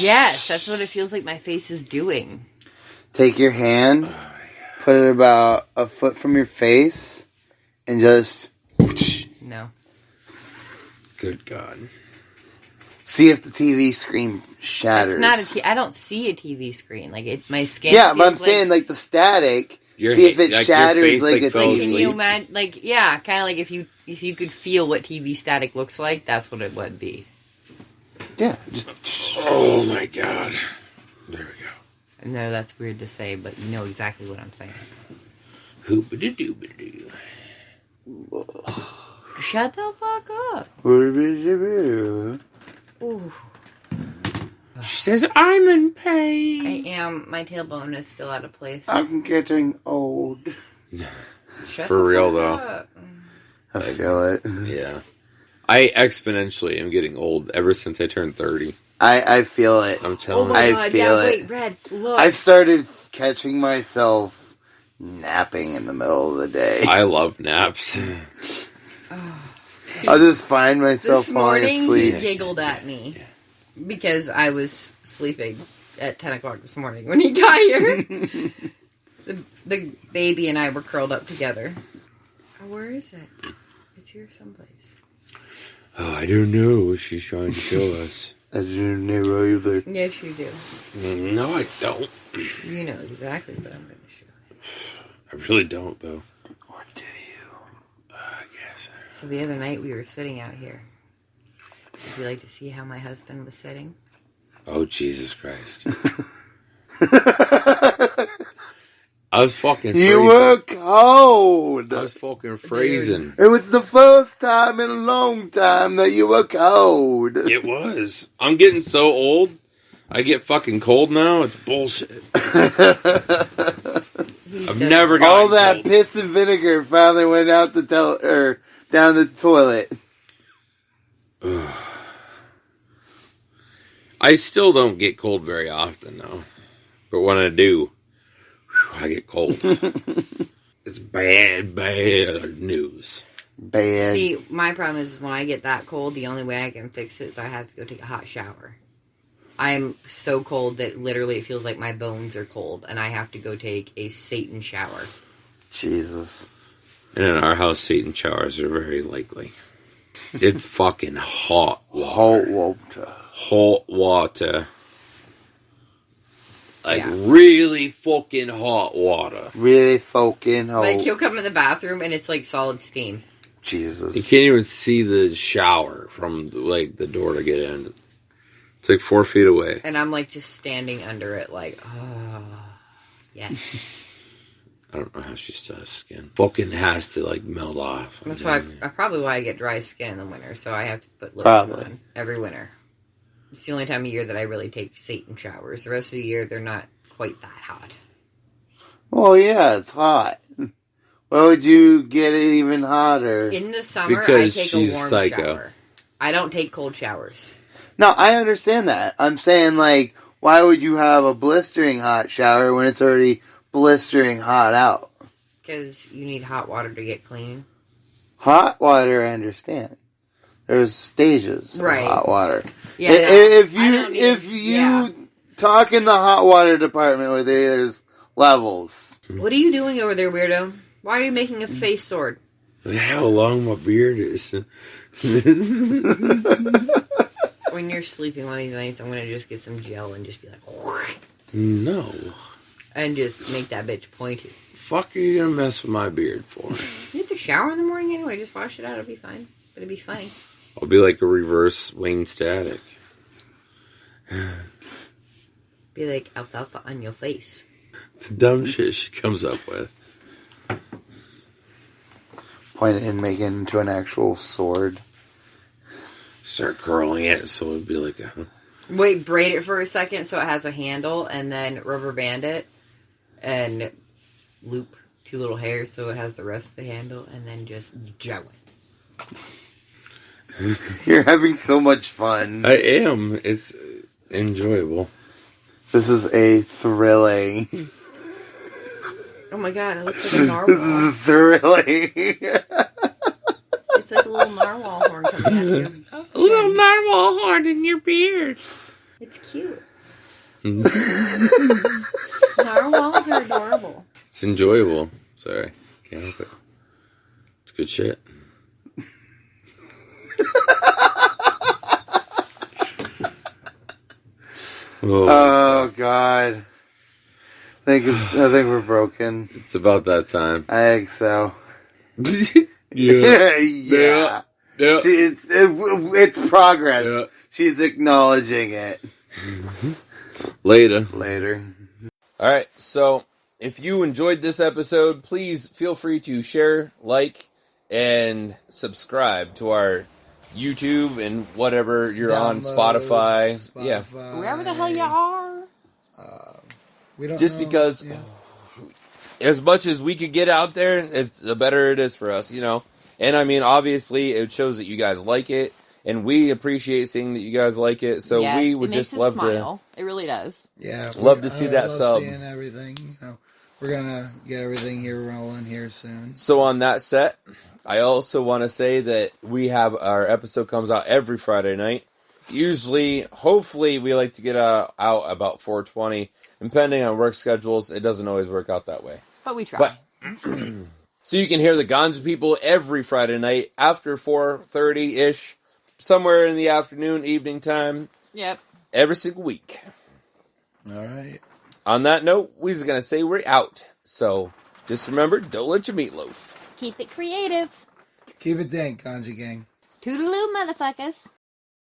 Yes, that's what it feels like my face is doing. Take your hand, put it about a foot from your face, and just No. Good God. see if the TV screen shatters. It's not I don't see a TV screen. Like, my skin Yeah, but I'm feels saying, like, the static, Your see if ha- it like, your shatters face, like like, a fell TV. Can you asleep. imagine? Like, yeah, kind of like if you could feel what TV static looks like, that's what it would be. Yeah, just... Oh my God. There we go. I know that's weird to say, but you know exactly what I'm saying. Hoop-a-doo-doo-ba-doo. Shut the fuck up. Ooh. She says, I'm in pain. I am. My tailbone is still out of place. I'm getting old. Shut For the real, fuck though. up. I feel it. Yeah. I exponentially am getting old ever since I turned 30. I feel it. I'm telling you. I feel it. Wait, Red, look. I've started catching myself napping in the middle of the day. I love naps. I'll just find myself This falling morning, asleep. he giggled at me because I was sleeping at 10 o'clock this morning when he got here. the baby and I were curled up together. Oh, where is it? It's here someplace. Oh, I don't know what she's trying to show us. I didn't know either. Yes, you do. No, I don't. You know exactly what I'm going to show you. I really don't, though. Or do you? I guess. So the other night we were sitting out here. Would you like to see how my husband was sitting? Oh, Jesus Christ. I was fucking freezing. You were cold. I was fucking freezing. It was the first time in a long time that you were cold. It was. I'm getting so old. I get fucking cold now. It's bullshit. I've never gotten All that cold. piss and vinegar finally went out the down the toilet. I still don't get cold very often, though. But when I do, I get cold. It's bad news. Bad. See, my problem is when I get that cold, the only way I can fix it is I have to go take a hot shower. I'm so cold that literally it feels like my bones are cold, and I have to go take a Satan shower. Jesus. And in our house, Satan showers are very likely. It's fucking hot water. Hot water. Hot water. Like, Yeah. really fucking hot water. Really fucking hot. Like, he'll come in the bathroom, and it's like solid steam. Jesus. You can't even see the shower from, like, the door to get in. It's like 4 feet away. And I'm like just standing under it like, oh, yes. I don't know how she still has skin. Fucking has to, like, melt off. That's why probably why I get dry skin in the winter, so I have to put lotion Probably. on every winter. It's the only time of year that I really take Satan showers. The rest of the year, they're not quite that hot. Well, yeah, it's hot. Why would you get it even hotter? In the summer, Because I take she's a warm psycho. shower. I don't take cold showers. No, I understand that. I'm saying, like, why would you have a blistering hot shower when it's already blistering hot out? Because you need hot water to get clean. Hot water, I understand. There's stages Right. of hot water. Yeah, If I don't need- if you yeah. talk in the hot water department where there's levels. What are you doing over there, weirdo? Why are you making a face sword? Look at how long my beard is. When you're sleeping one of these nights, I'm going to just get some gel and just be like, No. and just make that bitch pointy. Fuck are you gonna mess with my beard for? You have to shower in the morning anyway. Just wash it out. It'll be fine. But it'll be funny. I'll be like a reverse Wayne Static. Be like alfalfa on your face. The dumb shit she comes up with. Point it and make it into an actual sword. Start curling it so it'd be like a... Wait, braid it for a second so it has a handle, and then rubber band it, and loop 2 little hairs so it has the rest of the handle, and then just gel it. You're having so much fun. I am. It's enjoyable. This is a thrilling. my god, it looks like a narwhal. This is thrilling. It's like a little narwhal horn coming out of your A little narwhal horn in your beard. It's cute. Narwhals are adorable. It's enjoyable. Sorry, can't help it. It's good shit. Oh God. I think we're broken. It's about that time. I think so. Yeah. Yeah. Yeah. It's progress. Yeah. She's acknowledging it. Later. All right. So, if you enjoyed this episode, please feel free to share, like, and subscribe to our YouTube and whatever you're on, Spotify. Yeah. Wherever the hell you are. We don't Just know. because, as much as we could get out there, the better it is for us, you know. And I mean, obviously, it shows that you guys like it, and we appreciate seeing that you guys like it. So Yes, we would it makes just us love smile. It really does. Yeah, Love to see that love sub. Seeing everything, we're gonna get everything here rolling here soon. So on that set, I also want to say that we have our episode comes out every Friday night. Usually, hopefully, we like to get out about 4:20. Depending on work schedules, it doesn't always work out that way. But we try. But so you can hear the Ganja People every Friday night after 4:30-ish, somewhere in the afternoon, evening time, Yep. every single week. All right. On that note, we're just going to say we're out. So just remember, don't let your meatloaf. Keep it creative. Keep it dank, Ganja Gang. Toodaloo, motherfuckers.